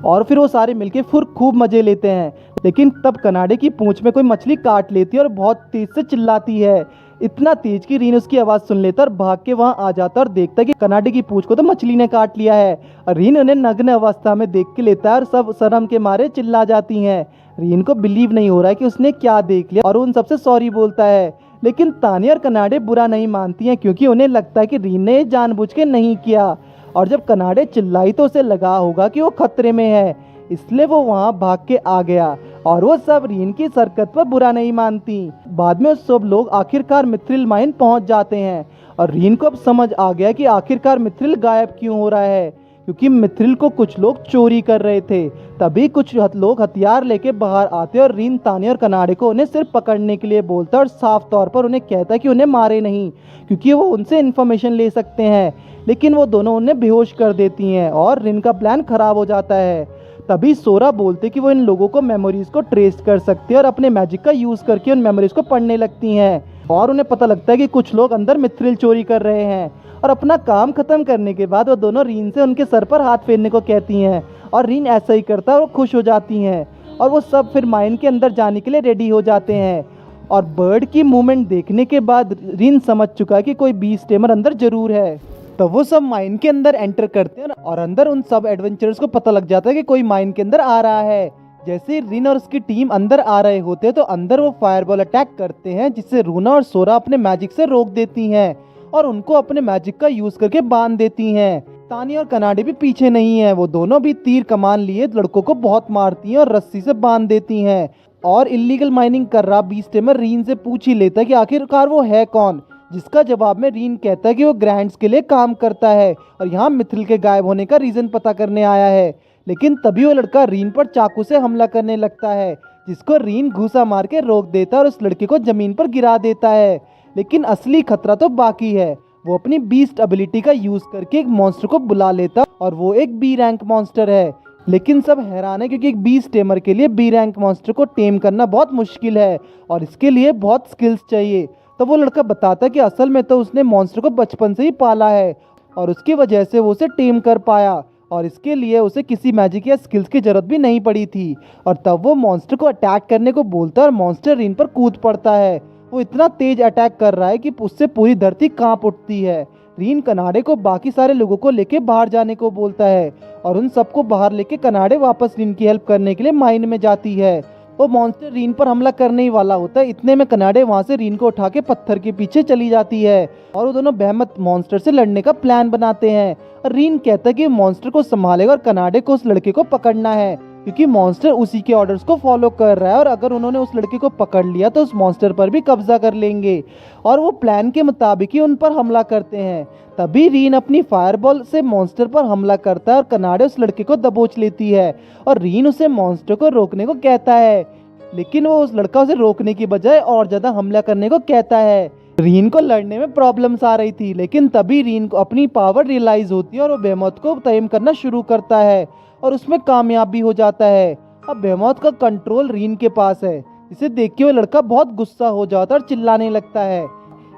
और फिर वो सारे मिलके फिर खूब मजे लेते हैं। लेकिन तब कनाडे की पूंछ में कोई मछली काट लेती है और बहुत तेज से चिल्लाती है, इतना तेज कि रीन उसकी आवाज़ सुन लेता और भाग के वहाँ आ जाता और देखता कि कनाडे की पूंछ को तो मछली ने काट लिया है। और रीन उन्हें नग्न अवस्था में देख के लेता है और सब शर्म के मारे चिल्ला जाती हैं। रीन को बिलीव नहीं हो रहा है कि उसने क्या देख लिया और उन सबसे सॉरी बोलता है, लेकिन तानिया और कनाडे बुरा नहीं मानती हैं क्योंकि उन्हें लगता है कि रीन ने जानबूझ के नहीं किया। और जब कनाडे चिल्लाई तो उसे लगा होगा कि वो खतरे में है, इसलिए वो वहाँ भाग के आ गया और वो सब रीन की हरकत पर बुरा नहीं मानती। बाद में सब लोग आखिरकार मिथ्रिल माइन पहुँच जाते हैं और रीन को अब समझ आ गया कि आखिरकार मिथ्रिल गायब क्यों हो रहा है, क्योंकि मिथ्रिल को कुछ लोग चोरी कर रहे थे। तभी कुछ लोग हथियार लेके बाहर आते और रीन तानिया और कनाडे को उन्हें सिर्फ पकड़ने के लिए बोलता और साफ तौर पर उन्हें कहता कि उन्हें मारे नहीं क्योंकि वो उनसे इन्फॉर्मेशन ले सकते हैं, लेकिन वो दोनों उन्हें बेहोश कर देती हैं और रीन का प्लान खराब हो जाता है। तभी सोरा बोलते कि वो इन लोगों को मेमोरीज को ट्रेस कर सकती है और अपने मैजिक का यूज़ करके उन मेमोरीज को पढ़ने लगती हैं और उन्हें पता लगता है कि कुछ लोग अंदर मिथ्रिल चोरी कर रहे हैं। और अपना काम खत्म करने के बाद वो दोनों रीन से उनके सर पर हाथ फेरने को कहती हैं और रीन ऐसा ही करता है और वो खुश हो जाती हैं और वो सब फिर माइन के अंदर जाने के लिए रेडी हो जाते हैं। और बर्ड की मूवमेंट देखने के बाद रीन समझ चुका है कि कोई बीस्ट टेमर अंदर जरूर है। तो वो सब माइन के अंदर एंटर करते हैं और अंदर उन सब एडवेंचरर्स को पता लग जाता है कि कोई माइन के अंदर आ रहा है। जैसे रीन और उसकी टीम अंदर आ रहे होते हैं तो अंदर वो फायरबॉल अटैक करते हैं जिससे रूना और सोरा अपने मैजिक से रोक देती हैं और उनको अपने मैजिक का यूज करके बांध देती हैं। तानिया और कनाडे भी पीछे नहीं है, वो दोनों भी तीर कमान लिए लड़कों को बहुत मारती हैं और रस्सी से बांध देती हैं। और इलीगल माइनिंग कर रहा बी स्टेमर रीन से पूछ ही लेता है कि आखिरकार वो है कौन, जिसका जवाब में रीन कहता है कि वो ग्रैंड्स के लिए काम करता है और यहाँ मिथिल के गायब होने का रीज़न पता करने आया है। लेकिन तभी वो लड़का रीन पर चाकू से हमला करने लगता है, जिसको रीन घूसा मार के रोक देता है और उस लड़के को ज़मीन पर गिरा देता है। लेकिन असली खतरा तो बाकी है। वो अपनी बीस्ट एबिलिटी का यूज़ करके एक मॉन्स्टर को बुला लेता और वो एक बी रैंक मॉन्स्टर है। लेकिन सब हैरान है क्योंकि एक बी स्टेमर के लिए बी रैंक मॉन्स्टर को टेम करना बहुत मुश्किल है और इसके लिए बहुत स्किल्स चाहिए। तो वो लड़का बताता है कि असल में तो उसने मॉन्स्टर को बचपन से ही पाला है और उसकी वजह से वो उसे टेम कर पाया और इसके लिए उसे किसी मैजिक या स्किल्स की जरूरत भी नहीं पड़ी थी। और तब वो मॉन्स्टर को अटैक करने को बोलता है और मॉन्स्टर रीन पर कूद पड़ता है। वो इतना तेज अटैक कर रहा है कि उससे पूरी धरती कांप उठती है। रीन कनाडे को बाकी सारे लोगों को लेके बाहर जाने को बोलता है और उन सबको बाहर लेके कनाडे वापस रीन की हेल्प करने के लिए माइन में जाती है। वो मॉन्स्टर रीन पर हमला करने ही वाला होता है, इतने में कनाडे वहाँ से रीन को उठा के पत्थर के पीछे चली जाती है और वो दोनों बेहमत मॉन्स्टर से लड़ने का प्लान बनाते हैं। और रीन कहता है कि मॉन्स्टर को संभालेगा और कनाडे को उस लड़के को पकड़ना है क्योंकि मॉन्स्टर उसी के ऑर्डर्स को फॉलो कर रहा है और अगर उन्होंने उस लड़के को पकड़ लिया तो उस मॉन्स्टर पर भी कब्जा कर लेंगे और वो प्लान के मुताबिक ही उन पर हमला करते हैं। तभी रीन अपनी फायरबॉल से मॉन्स्टर पर हमला करता है और कनाडे उस लड़के को दबोच लेती है और रीन उसे मॉन्स्टर को रोकने को कहता है, लेकिन वो उस लड़का उसे रोकने की बजाय और ज़्यादा हमला करने को कहता है। रीन को लड़ने में प्रॉब्लम्स आ रही थी, लेकिन तभी रीन को अपनी पावर रियलाइज होती है और वो बेमौत को तयम करना शुरू करता है और उसमें कामयाब भी हो जाता है। अब बेमौत का कंट्रोल रीन के पास है, जिसे देख के वो लड़का बहुत गुस्सा हो जाता है और चिल्लाने लगता है।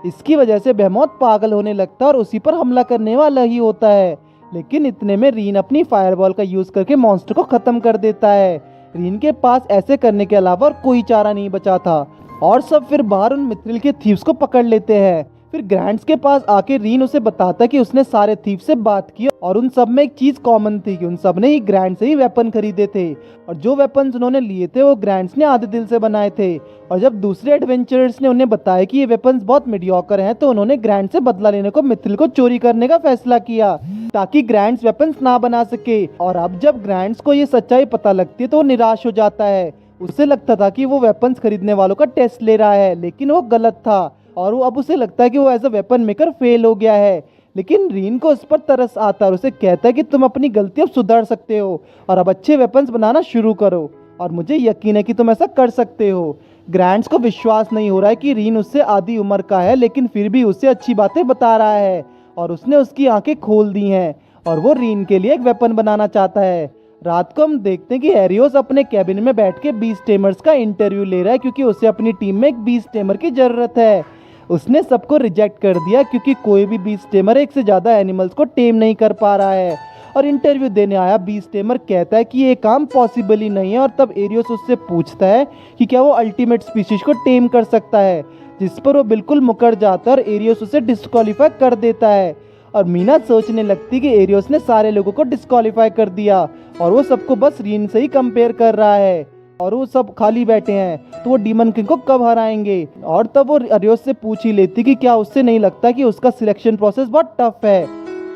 इसकी वजह से बेमौत पागल होने लगता है और उसी पर हमला करने वाला ही होता है। लेकिन इतने में रीन अपनी फायरबॉल का यूज़ करके मॉन्स्टर को ख़त्म कर देता है। रीन के पास ऐसे करने के अलावा और कोई चारा नहीं बचा था और सब फिर बाहर उन मिथ्रिल के थीव्स को पकड़ लेते हैं। फिर ग्रैंड्स के पास आके रीन उसे बताता कि उसने सारे थीव से बात की और उन सब में एक चीज़ कॉमन थी कि उन सब ने ही ग्रैंड से ही वेपन खरीदे थे और जो वेपन्स उन्होंने लिए थे वो ग्रैंड्स ने आधे दिल से बनाए थे। और जब दूसरे एडवेंचरर्स ने उन्हें बताया कि ये वेपन्स बहुत मीडियोकर हैं तो उन्होंने ग्रैंड से बदला लेने को मिथ्रिल को चोरी करने का फैसला किया ताकि ग्रैंड्स वेपन्स ना बना सके। और अब जब ग्रैंड्स को ये सच्चाई पता लगती है तो वो निराश हो जाता है। उससे लगता था कि वो वेपन्स खरीदने वालों का टेस्ट ले रहा है, लेकिन वो गलत था और वो अब उसे लगता है कि वो as a weapon maker fail हो गया है। लेकिन रीन को उस पर तरस आता है और उसे कहता है कि तुम अपनी गलती अब सुधार सकते हो और अब अच्छे वेपन्स बनाना शुरू करो और मुझे यकीन है कि तुम ऐसा कर सकते हो। ग्रैंड्स को विश्वास नहीं हो रहा है कि रीन उससे आधी उम्र का है, लेकिन फिर भी उसे अच्छी बातें बता रहा है और उसने उसकी आंखें खोल दी हैं और वो रीन के लिए एक वेपन बनाना चाहता है। रात को हम देखते हैं कि एरियोस अपने कैबिन में बैठ के बीस्ट टेमर्स का इंटरव्यू ले रहा है क्योंकि उसे अपनी टीम में एक बीस्ट टेमर की ज़रूरत है। उसने सबको रिजेक्ट कर दिया क्योंकि कोई भी बीस्ट टेमर एक से ज़्यादा एनिमल्स को टेम नहीं कर पा रहा है और इंटरव्यू देने आया बीस्ट टेमर कहता है कि ये काम पॉसिबल ही नहीं है। और तब एरियोस उससे पूछता है कि क्या वो अल्टीमेट स्पीशीज को टेम कर सकता है, जिस पर वो बिल्कुल मुकर जाता है और एरियोस उसे डिस्क्वालीफाई कर देता है। और मीना सोचने लगती कि एरियोस ने सारे लोगों को डिस्क्वालीफाई कर दिया और वो सबको बस रीन से ही कंपेयर कर रहा है और वो सब खाली बैठे हैं, तो वो डीमन किंग को कब हराएंगे। और तब वो एरियोस से पूछ ही लेती कि क्या उससे नहीं लगता कि उसका सिलेक्शन प्रोसेस बहुत टफ है।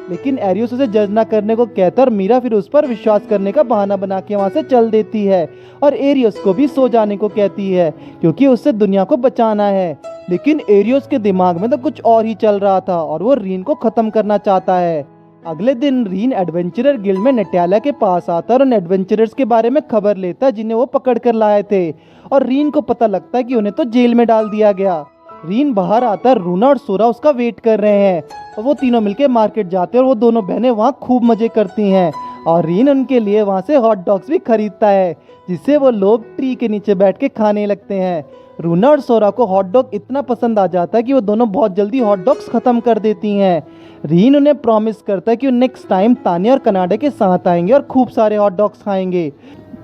लेकिन एरियोस उसे जज ना करने को कहता है और मीरा फिर उस पर विश्वास करने का बहाना बना के वहाँ से चल देती है और एरियोस को भी सो जाने को कहती है क्योंकि उससे दुनिया को बचाना है। लेकिन एरियोस के दिमाग में तो कुछ और ही चल रहा था और वो रीन को ख़त्म करना चाहता है। अगले दिन रीन एडवेंचरर गिल्ड में नटालिया के पास आता है और उन एडवेंचरर्स के बारे में खबर लेता है जिन्हें वो पकड़ कर लाए थे और रीन को पता लगता है कि उन्हें तो जेल में डाल दिया गया। रीन बाहर आता है, रूना और सोरा उसका वेट कर रहे हैं और वो तीनों मिलके मार्केट जाते हैं और वो दोनों बहनें वहाँ खूब मजे करती हैं और रीन उनके लिए वहाँ से हॉट डॉग्स भी खरीदता है जिससे वो लोग ट्री के नीचे बैठ के खाने लगते हैं। रूना और सोरा को हॉट डॉग इतना पसंद आ जाता है कि वो दोनों बहुत जल्दी हॉट डॉग्स ख़त्म कर देती हैं। रीन उन्हें प्रॉमिस करता है कि वो नेक्स्ट टाइम तानिया और कनाडा के साथ आएंगे और खूब सारे हॉट डॉग्स खाएंगे।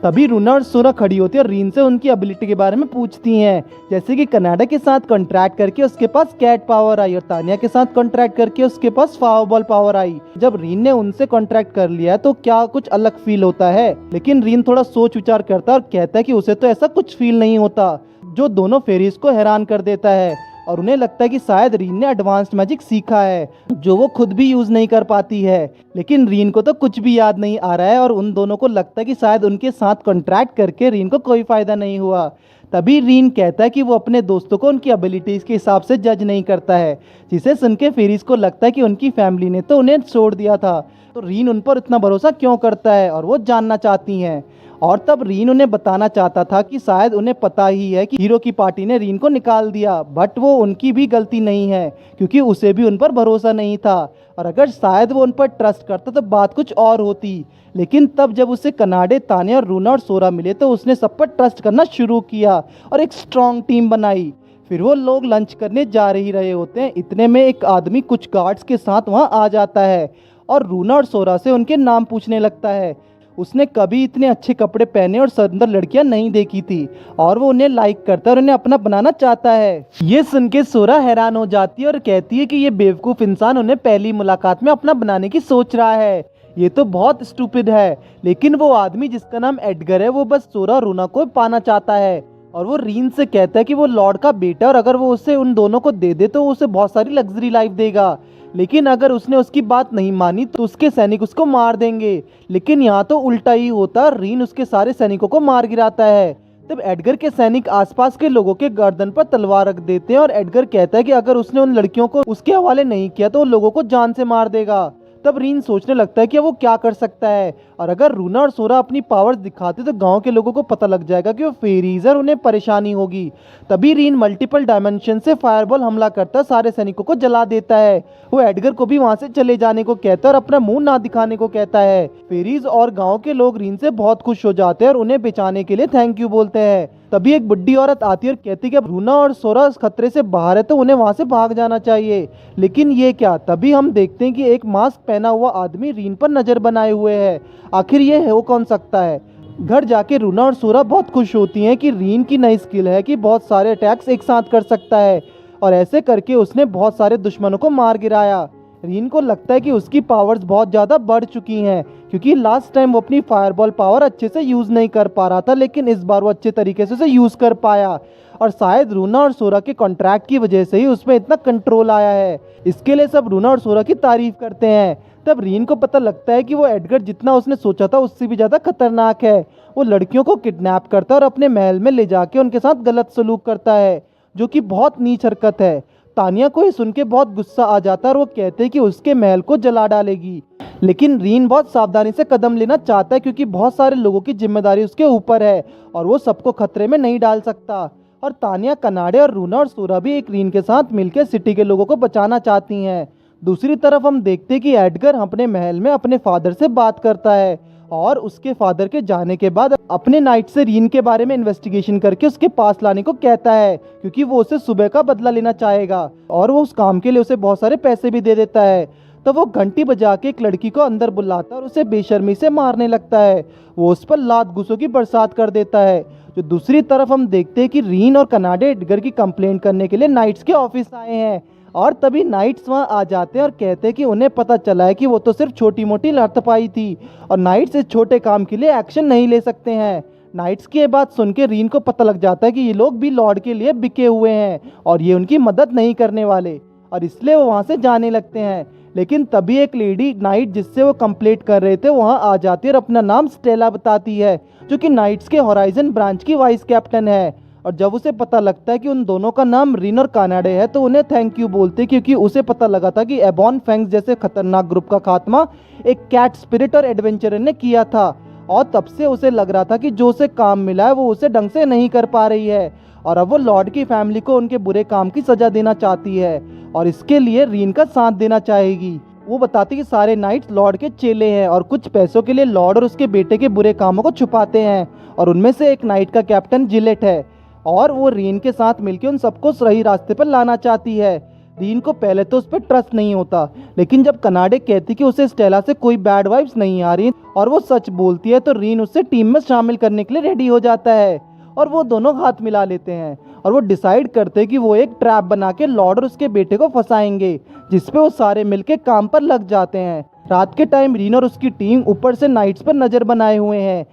तभी रूना और सोरा खड़ी होती है और रीन से उनकी एबिलिटी के बारे में पूछती हैं, जैसे कि कनाडा के साथ कॉन्ट्रैक्ट करके उसके पास कैट पावर आई और तानिया के साथ कॉन्ट्रैक्ट करके उसके पास फावरबॉल पावर आई। जब रीन ने उनसे कॉन्ट्रैक्ट कर लिया तो क्या कुछ अलग फील होता है, लेकिन रीन थोड़ा सोच विचार करता है और कहता है कि उसे तो ऐसा कुछ फील नहीं होता, जो दोनों फेरीज को हैरान कर देता है। और उन्हें लगता है कि शायद रीन ने एडवांस्ड मैजिक सीखा है जो वो खुद भी यूज नहीं कर पाती है। लेकिन रीन को तो कुछ भी याद नहीं आ रहा है और उन दोनों को लगता है कि शायद उनके साथ कॉन्ट्रैक्ट करके रीन को कोई फायदा नहीं हुआ। तभी रीन कहता है कि वो अपने दोस्तों को उनकी एबिलिटीज के हिसाब से जज नहीं करता है, जिसे सुन के फेरीज को लगता है कि उनकी फैमिली ने तो उन्हें छोड़ दिया था, तो रीन उन पर इतना भरोसा क्यों करता है और वो जानना चाहती हैं। और तब रीन उन्हें बताना चाहता था कि शायद उन्हें पता ही है कि हीरो की पार्टी ने रीन को निकाल दिया, बट वो उनकी भी गलती नहीं है क्योंकि उसे भी उन पर भरोसा नहीं था। और अगर शायद वो उन पर ट्रस्ट करता तो बात कुछ और होती। लेकिन तब जब उसे कनाडे, तान्या और रूना और सोरा मिले तो उसने सब पर ट्रस्ट करना शुरू किया और एक स्ट्रॉन्ग टीम बनाई। फिर वो लोग लंच करने जा ही रहे होते हैं, इतने में एक आदमी कुछ गार्ड्स के साथ वहाँ आ जाता है और रूना और सोरा से उनके नाम पूछने लगता है। उसने कभी इतने अच्छे कपड़े पहने और सुंदर लड़कियां नहीं देखी थी और वो उन्हें लाइक करता है और उन्हें अपना बनाना चाहता है। ये सुन के सोरा हैरान हो जाती है और कहती है कि ये बेवकूफ़ इंसान उन्हें पहली मुलाकात में अपना बनाने की सोच रहा है, ये तो बहुत स्टूपिड है। लेकिन वो आदमी जिसका नाम एडगर है वो बस सोरा और रूना को पाना चाहता है और वो रीन से कहता है कि वो लॉर्ड का बेटा और अगर वो उसे उन दोनों को दे दे तो वो उसे बहुत सारी लग्जरी लाइफ देगा। लेकिन अगर उसने उसकी बात नहीं मानी तो उसके सैनिक उसको मार देंगे। लेकिन यहाँ तो उल्टा ही होता, रीन उसके सारे सैनिकों को मार गिराता है। तब एडगर के सैनिक आसपास के लोगों के गर्दन पर तलवार रख देते हैं और एडगर कहता है कि अगर उसने उन लड़कियों को उसके हवाले नहीं किया तो वो लोगों को जान से मार देगा। तब रीन सोचने लगता है कि वो क्या कर सकता है और अगर रूना और सोरा अपनी पावर्स दिखाते तो गांव के लोगों को पता लग जाएगा कि वो फेरीज और उन्हें परेशानी होगी। तभी रीन मल्टीपल डायमेंशन से फायरबॉल हमला करता सारे सैनिकों को जला देता है। वो एडगर को भी वहां से चले जाने को कहता है और अपना मुंह ना दिखाने को कहता है। फेरीज और गाँव के लोग रीन से बहुत खुश हो जाते हैं और उन्हें बचाने के लिए थैंक यू बोलते हैं। तभी एक बुढ़ी औरत आती है और कहती है कि अब रूना और सोरा खतरे से बाहर है तो उन्हें वहां से भाग जाना चाहिए। लेकिन ये क्या, तभी हम देखते हैं कि एक मास्क पहना हुआ आदमी रीन पर नजर बनाए हुए है। आखिर ये है वो कौन सकता है। घर जाके रूना और सोरा बहुत खुश होती हैं कि रीन की नई स्किल है कि बहुत सारे अटैक्स एक साथ कर सकता है और ऐसे करके उसने बहुत सारे दुश्मनों को मार गिराया। रीन को लगता है कि उसकी पावर्स बहुत ज़्यादा बढ़ चुकी हैं क्योंकि लास्ट टाइम वो अपनी फायरबॉल पावर अच्छे से यूज़ नहीं कर पा रहा था, लेकिन इस बार वो अच्छे तरीके से उसे यूज़ कर पाया और शायद रूना और सोरा के कॉन्ट्रैक्ट की वजह से ही उसमें इतना कंट्रोल आया है। इसके लिए सब रूना और सोरा की तारीफ करते हैं। तब रीन को पता लगता है कि वो एडगर जितना उसने सोचा था उससे भी ज़्यादा खतरनाक है। वो लड़कियों को किडनैप करता है और अपने महल में ले जाके उनके साथ गलत सलूक करता है जो कि बहुत नीच हरकत है। तानिया को ये सुन के बहुत गुस्सा आ जाता है और वो कहते हैं कि उसके महल को जला डालेगी। लेकिन रीन बहुत सावधानी से कदम लेना चाहता है क्योंकि बहुत सारे लोगों की जिम्मेदारी उसके ऊपर है और वो सबको खतरे में नहीं डाल सकता। और तानिया, कनाडे और रूना और सोरा भी एक रीन के साथ मिलकर सिटी के लोगों को बचाना चाहती हैं। दूसरी तरफ हम देखते हैं कि एडगर अपने महल में अपने फादर से बात करता है और उसके फादर के जाने के बाद अपने नाइट से रीन के बारे में इन्वेस्टिगेशन करके उसके पास लाने को कहता है क्योंकि वो उसे सुबह का बदला लेना चाहेगा और वो उस काम के लिए उसे बहुत सारे पैसे भी दे देता है। तो वो घंटी बजा के एक लड़की को अंदर बुलाता है और उसे बेशर्मी से मारने लगता है। वो उस पर लात घूंसों की बरसात कर देता है। जो दूसरी तरफ हम देखते हैं कि रीन और कनाडे एडगर की कंप्लेंट करने के लिए नाइट्स के ऑफिस आए हैं और तभी नाइट्स वहां आ जाते हैं और कहते हैं कि उन्हें पता चला है कि वो तो सिर्फ छोटी मोटी लड़थपाई थी और नाइट्स इस छोटे काम के लिए एक्शन नहीं ले सकते हैं। नाइट्स की ये बात सुन के रीन को पता लग जाता है कि ये लोग भी लॉर्ड के लिए बिके हुए हैं और ये उनकी मदद नहीं करने वाले और इसलिए वो वहाँ से जाने लगते हैं। लेकिन तभी एक लेडी नाइट जिससे वो कंप्लीट कर रहे थे वहाँ आ जाती है और अपना नाम स्टेला बताती है जो कि नाइट्स के होराइजन ब्रांच की वाइस कैप्टन है। और जब उसे पता लगता है कि उन दोनों का नाम रीन और कानाडे है तो उन्हें थैंक यू बोलते क्योंकि उसे पता लगा था कि एबॉन फैंग्स जैसे खतरनाक ग्रुप का खात्मा एक कैट स्पिरिट और एडवेंचरर ने किया था और तब से उसे लग रहा था कि जो उसे काम मिला है वो उसे ढंग से नहीं कर पा रही है और अब वो लॉर्ड की फैमिली को उनके बुरे काम की सजा देना चाहती है और इसके लिए रीन का साथ देना चाहेगी। वो बताती कि सारे नाइट्स लॉर्ड के चेले हैं और कुछ पैसों के लिए लॉर्ड और उसके बेटे के बुरे कामों को छुपाते हैं और उनमें से एक नाइट का कैप्टन जिलेट है और वो रीन के साथ मिलकर उन सबको सही रास्ते पर लाना चाहती है। रीन को पहले तो उस पर ट्रस्ट नहीं होता, लेकिन जब कनाडे कहती कि उसे स्टेला से कोई बैड वाइब्स नहीं आ रही और वो सच बोलती है तो रीन उसे टीम में शामिल करने के लिए रेडी हो जाता है और वो दोनों हाथ मिला लेते हैं और वो डिसाइड करते हैं कि वो एक ट्रैप बना के लॉर्ड और उसके बेटे को फंसाएंगे जिसपे वो सारे मिलके काम पर लग जाते हैं। रात के टाइम रीन और उसकी टीम ऊपर से नाइट्स पर नजर बनाए हुए हैं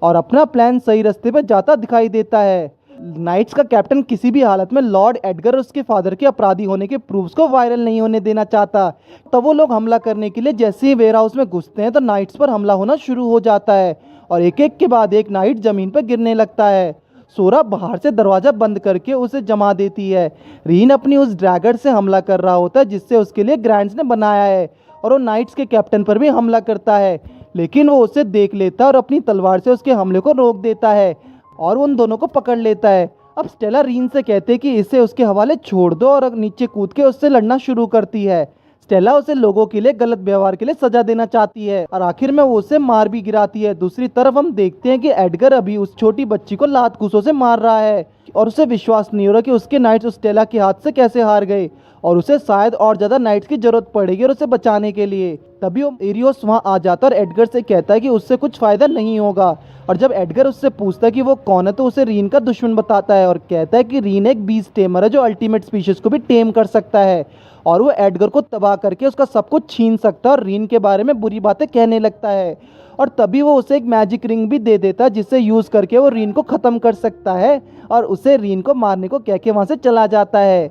और अपना प्लान सही रास्ते पर जाता दिखाई देता है। नाइट्स का कैप्टन किसी भी हालत में लॉर्ड एडगर और उसके फादर के अपराधी होने के प्रूफ्स को वायरल नहीं होने देना चाहता। तब वो लोग हमला करने के लिए जैसे ही वेयर हाउस में घुसते हैं तो नाइट्स पर हमला होना शुरू हो जाता है और एक एक के बाद एक नाइट जमीन पर गिरने लगता है। सोरा बाहर से दरवाजा बंद करके उसे जमा देती है। रीन अपनी उस ड्रैगन से हमला कर रहा होता है जिससे उसके लिए ग्रैंड्स ने बनाया है और वो नाइट्स के कैप्टन पर भी हमला करता है, लेकिन वो उसे देख लेता है और अपनी तलवार से उसके हमले को रोक देता है और उन दोनों को पकड़ लेता है। अब स्टेला रीन से कहते कि इसे उसके हवाले छोड़ दो और नीचे कूद के उससे लड़ना शुरू करती है। स्टेला उसे लोगों के लिए गलत व्यवहार के लिए सजा देना चाहती है और आखिर में वो उसे मार भी गिराती है। दूसरी तरफ हम देखते हैं कि एडगर अभी उस छोटी बच्ची को लात घूंसों से मार रहा है और उसे विश्वास नहीं हो रहा कि उसके नाइट्स उस स्टेला के हाथ से कैसे हार गए और उसे शायद और ज्यादा नाइट्स की जरूरत पड़ेगी और उसे बचाने के लिए। तभी वो एरियोस वहां आ जाता है और एडगर से कहता है कि उससे कुछ फायदा नहीं होगा। और जब एडगर उससे पूछता है कि वो कौन है तो उसे रीन का दुश्मन बताता है और कहता है कि रीन एक बीस्ट टेमर है जो अल्टीमेट स्पीशीज को भी टेम कर सकता है और वो एडगर को तबाह करके उसका सब कुछ छीन सकता है और रीन के बारे में बुरी बातें कहने लगता है। और तभी वो उसे एक मैजिक रिंग भी दे देता है जिसे यूज करके वो रीन को खत्म कर सकता है और उसे रीन को मारने को कह के वहां से चला जाता है।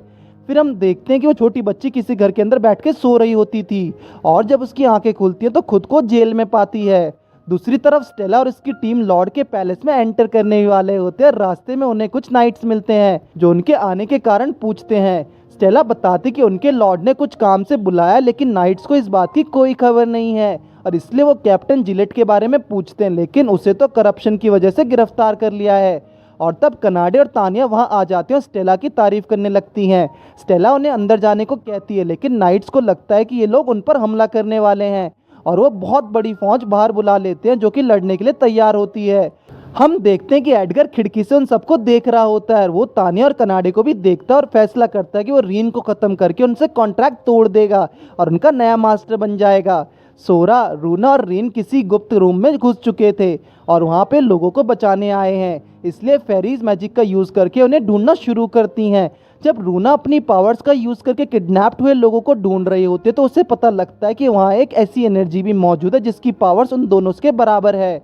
फिर हम देखते हैं कि वो छोटी बच्ची किसी घर के अंदर बैठ के सो रही होती थी और जब उसकी आंखें खुलती हैं तो खुद को जेल में पाती है। दूसरी तरफ स्टेला और उसकी टीम लॉर्ड के पैलेस में एंटर करने वाले होते हैं। रास्ते में उन्हें कुछ नाइट्स मिलते हैं जो उनके आने के कारण पूछते हैं। स्टेला बताती कि उनके लॉर्ड ने कुछ काम से बुलाया लेकिन नाइट्स को इस बात की कोई खबर नहीं है और इसलिए वो कैप्टन जिलेट के बारे में पूछते हैं, लेकिन उसे तो करप्शन की वजह से गिरफ्तार कर लिया है। और तब कनाडे और तानिया वहां आ जाती हैं और स्टेला की तारीफ करने लगती हैं। स्टेला उन्हें अंदर जाने को कहती है लेकिन नाइट्स को लगता है कि ये लोग उन पर हमला करने वाले हैं और वो बहुत बड़ी फौज बाहर बुला लेते हैं जो कि लड़ने के लिए तैयार होती है। हम देखते हैं कि एडगर खिड़की से उन सबको देख रहा होता है। वो तानिया और कनाडे को भी देखता है और फैसला करता है कि वो रीन को खत्म करके उनसे कॉन्ट्रैक्ट तोड़ देगा और उनका नया मास्टर बन जाएगा। सोरा, रूना और रीन किसी गुप्त रूम में घुस चुके थे और वहाँ पे लोगों को बचाने आए हैं, इसलिए फेरीज मैजिक का यूज़ करके उन्हें ढूंढना शुरू करती हैं। जब रूना अपनी पावर्स का यूज़ करके किडनैप्ड हुए लोगों को ढूंढ रहे होते तो उसे पता लगता है कि वहाँ एक ऐसी एनर्जी भी मौजूद है जिसकी पावर्स उन दोनों के बराबर है।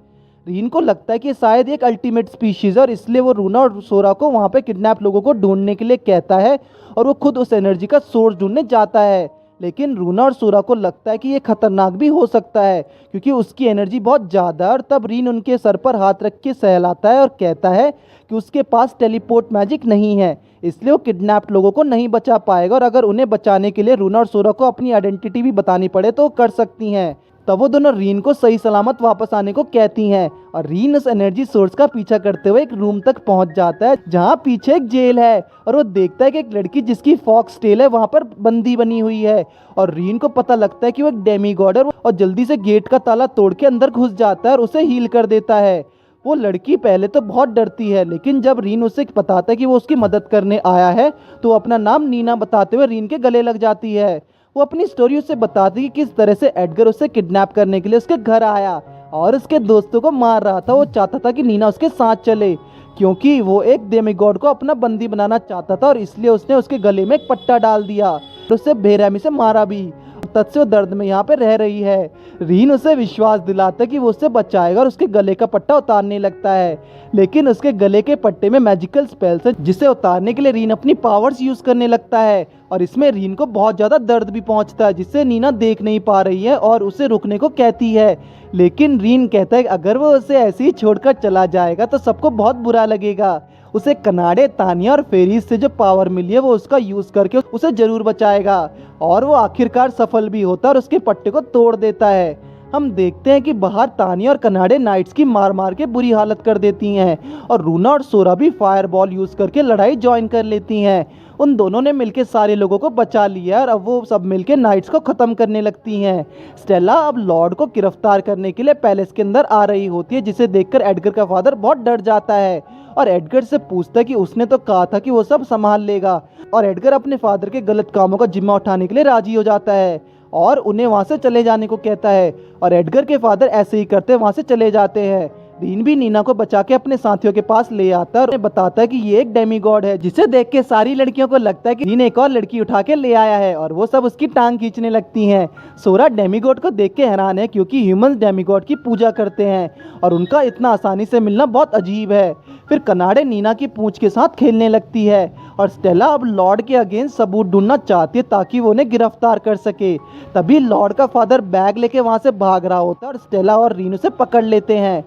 रीन को लगता है कि शायद एक अल्टीमेट स्पीशीज है और इसलिए वो रूना और सोरा को वहाँ पे किडनैप लोगों को ढूंढने के लिए कहता है और वो खुद उस एनर्जी का सोर्स ढूंढने जाता है। लेकिन रूना और सोरा को लगता है कि ये खतरनाक भी हो सकता है क्योंकि उसकी एनर्जी बहुत ज़्यादा है और तब रीन उनके सर पर हाथ रख के सहलाता है और कहता है कि उसके पास टेलीपोर्ट मैजिक नहीं है, इसलिए वो किडनैप्ड लोगों को नहीं बचा पाएगा और अगर उन्हें बचाने के लिए रूना और सोरा को अपनी आइडेंटिटी भी बतानी पड़े तो वो कर सकती हैं। तब वो दोनों रीन को सही सलामत वापस आने को कहती हैं और रीन उस एनर्जी सोर्स का पीछा करते हुए एक रूम तक पहुंच जाता है जहां पीछे एक जेल है और वो देखता है कि एक लड़की जिसकी फॉक्स टेल है वहां पर बंदी बनी हुई है और रीन को पता लगता है कि वो एक डेमीगॉड है और जल्दी से गेट का ताला तोड़ के अंदर घुस जाता है और उसे हील कर देता है। वो लड़की पहले तो बहुत डरती है लेकिन जब रीन उसे बताता है कि वो उसकी मदद करने आया है तो वो अपना नाम नीना बताते हुए रीन के गले लग जाती है। वो अपनी स्टोरी उसे बताती कि किस तरह से एडगर उसे किडनैप करने के लिए उसके घर आया और उसके दोस्तों को मार रहा था। वो चाहता था कि नीना उसके साथ चले क्योंकि वो एक डेमीगॉड को अपना बंदी बनाना चाहता था और इसलिए उसने उसके गले में एक पट्टा डाल दिया और उसे बेरहमी से मारा भी। तब से वो दर्द में यहाँ पे रह रही है। रीन उसे विश्वास दिलाता है कि वो उससे बचाएगा और उसके गले का पट्टा उतारने लगता है, लेकिन उसके गले के पट्टे में मैजिकल स्पेल्स है जिसे उतारने के लिए रीन अपनी पावर्स यूज करने लगता है और इसमें रीन को बहुत ज़्यादा दर्द भी पहुंचता है जिससे नीना देख नहीं पा रही है और उसे रुकने को कहती है। लेकिन रीन कहता है कि अगर वो उसे ऐसे ही छोड़कर चला जाएगा तो सबको बहुत बुरा लगेगा। उसे कनाडे, तानिया और फेरीज से जो पावर मिली है वो उसका यूज करके उसे जरूर बचाएगा और वो आखिरकार सफल भी होता है और उसके पट्टे को तोड़ देता है। हम देखते हैं कि बाहर तानिया और कनाडे नाइट्स की मार मार के बुरी हालत कर देती हैं और रूना और सोरा भी फायरबॉल यूज करके लड़ाई ज्वाइन कर लेती हैं। उन दोनों ने मिलकर सारे लोगों को बचा लिया और अब वो सब मिलकर नाइट्स को खत्म करने लगती हैं। स्टेला अब लॉर्ड को गिरफ्तार करने के लिए पैलेस के अंदर आ रही होती है जिसे देखकर एडगर का फादर बहुत डर जाता है और एडगर से पूछता है कि उसने तो कहा था कि वो सब संभाल लेगा और एडगर अपने फादर के गलत कामों का जिम्मा उठाने के लिए राजी हो जाता है और उन्हें वहां से चले जाने को कहता है और एडगर के फादर ऐसे ही करते वहां से चले जाते हैं। रीन भी नीना को बचा के अपने साथियों के पास ले आता है और बताता है कि ये एक डेमीगॉड है, जिसे देख के सारी लड़कियों को लगता है कि रीन एक और लड़की उठा के ले आया है और वो सब उसकी टांग खींचने लगती हैं। सोरा डेमीगॉड को देख के हैरान है क्योंकि ह्यूमंस डेमीगॉड की पूजा करते हैं और उनका इतना आसानी से मिलना बहुत अजीब है। फिर कनाडे नीना की पूंछ के साथ खेलने लगती है और स्टेला अब लॉर्ड के अगेंस्ट सबूत ढूंढना चाहती है ताकि वो उन्हें गिरफ्तार कर सके। तभी लॉर्ड का फादर बैग लेके वहां से भाग रहा होता है और स्टेला और रीन उसे पकड़ लेते हैं,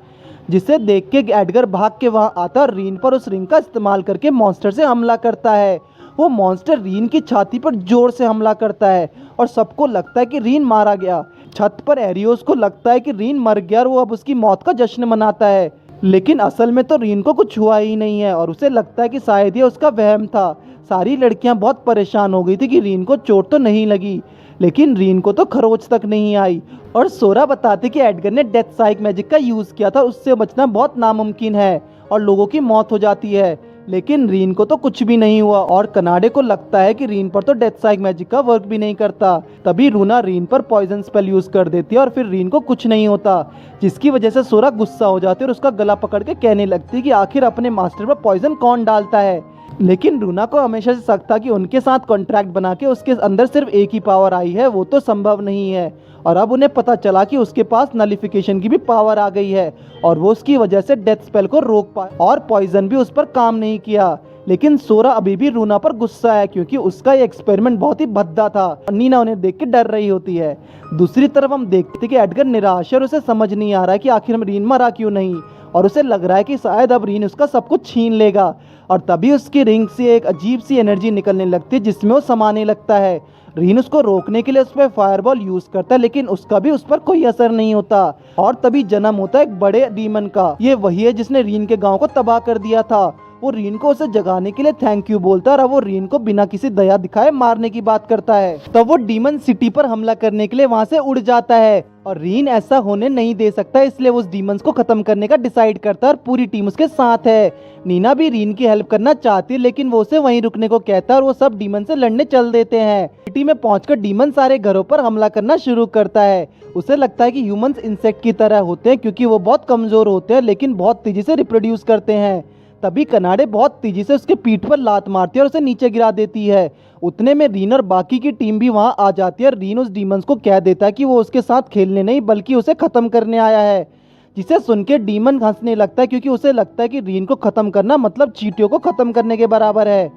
जिसे देख के एडगर भाग के वहां आता है और रीन पर उस रिंग का इस्तेमाल करके मॉन्स्टर से हमला करता है। वो मॉन्स्टर रीन की छाती पर जोर से हमला करता है और सबको लगता है कि रीन मारा गया। छत पर एरियोस को लगता है कि रीन मर गया और वो अब उसकी मौत का जश्न मनाता है, लेकिन असल में तो रीन को कुछ हुआ ही नहीं है और उसे लगता है कि शायद ये उसका वहम था। सारी लड़कियां बहुत परेशान हो गई थी कि रीन को चोट तो नहीं लगी, लेकिन रीन को तो खरोच तक नहीं आई और सोरा बताती कि एडगर ने डेथ साइक मैजिक का यूज़ किया था, उससे बचना बहुत नामुमकिन है और लोगों की मौत हो जाती है, लेकिन रीन को तो कुछ भी नहीं हुआ और कनाडे को लगता है कि रीन पर तो डेथ साइक मैजिक का वर्क भी नहीं करता। तभी रूना रीन पर पॉइजन स्पेल यूज कर देती है और फिर रीन को कुछ नहीं होता, जिसकी वजह से सोरा गुस्सा हो जाती है और उसका गला पकड़ के कहने लगती है कि आखिर अपने मास्टर पर पॉइजन कौन डालता है। लेकिन रूना को हमेशा से शक था कि उनके साथ कॉन्ट्रैक्ट बना के उसके अंदर सिर्फ एक ही पावर आई है, वो तो संभव नहीं है और अब उन्हें पता चला कि उसके पास नलिफिकेशन की भी पावर आ गई है और वो उसकी वजह से डेथ स्पेल को रोक पाए और पॉइजन भी उस पर काम नहीं किया। लेकिन सोरा अभी भी रूना पर गुस्सा है क्योंकि उसका ये एक्सपेरिमेंट बहुत ही भद्दा था। नीना उन्हें देख के डर रही होती है। दूसरी तरफ हम देखते कि एडगर निराश है और उसे समझ नहीं आ रहा है कि आखिर में रीन मरा क्यों नहीं और उसे लग रहा है कि शायद अब रीन उसका सब कुछ छीन लेगा और तभी उसकी रिंग से एक अजीब सी एनर्जी निकलने लगती है जिसमें वो समाने लगता है। रीन उसको रोकने के लिए उस पर फायरबॉल यूज करता है, लेकिन उसका भी उस पर कोई असर नहीं होता और तभी जन्म होता है एक बड़े डीमन का। ये वही है जिसने रीन के गांव को तबाह कर दिया था। वो रीन को उसे जगाने के लिए थैंक यू बोलता है और अब वो रीन को बिना किसी दया दिखाए मारने की बात करता है। तब वो डीमन सिटी पर हमला करने के लिए वहां से उड़ जाता है और रीन ऐसा होने नहीं दे सकता, इसलिए वो उस डीमंस को खत्म करने का डिसाइड करता है और पूरी टीम उसके साथ है। नीना भी रीन की हेल्प करना चाहती है, लेकिन वो उसे वहीं रुकने को कहता है और वो सब डीमन से लड़ने चल देते हैं। सिटी में पहुंचकर डीमन सारे घरों पर हमला करना शुरू करता है। उसे लगता है कि ह्यूमंस इंसेक्ट की तरह होते हैं क्योंकि वो बहुत कमजोर होते हैं लेकिन बहुत तेजी से रिप्रोड्यूस करते हैं। तभी कनाडे बहुत तेजी से उसके पीठ पर लात मारती है और उसे नीचे गिरा देती है। उतने में रीन और बाकी की टीम भी वहां आ जाती है और रीन उस डीमंस को कह देता है कि वो उसके साथ खेलने नहीं बल्कि उसे खत्म करने आया है, जिसे सुन के डीमन हंसने लगता है क्योंकि उसे लगता है कि रीन को खत्म करना मतलब चींटियों को खत्म करने के बराबर है।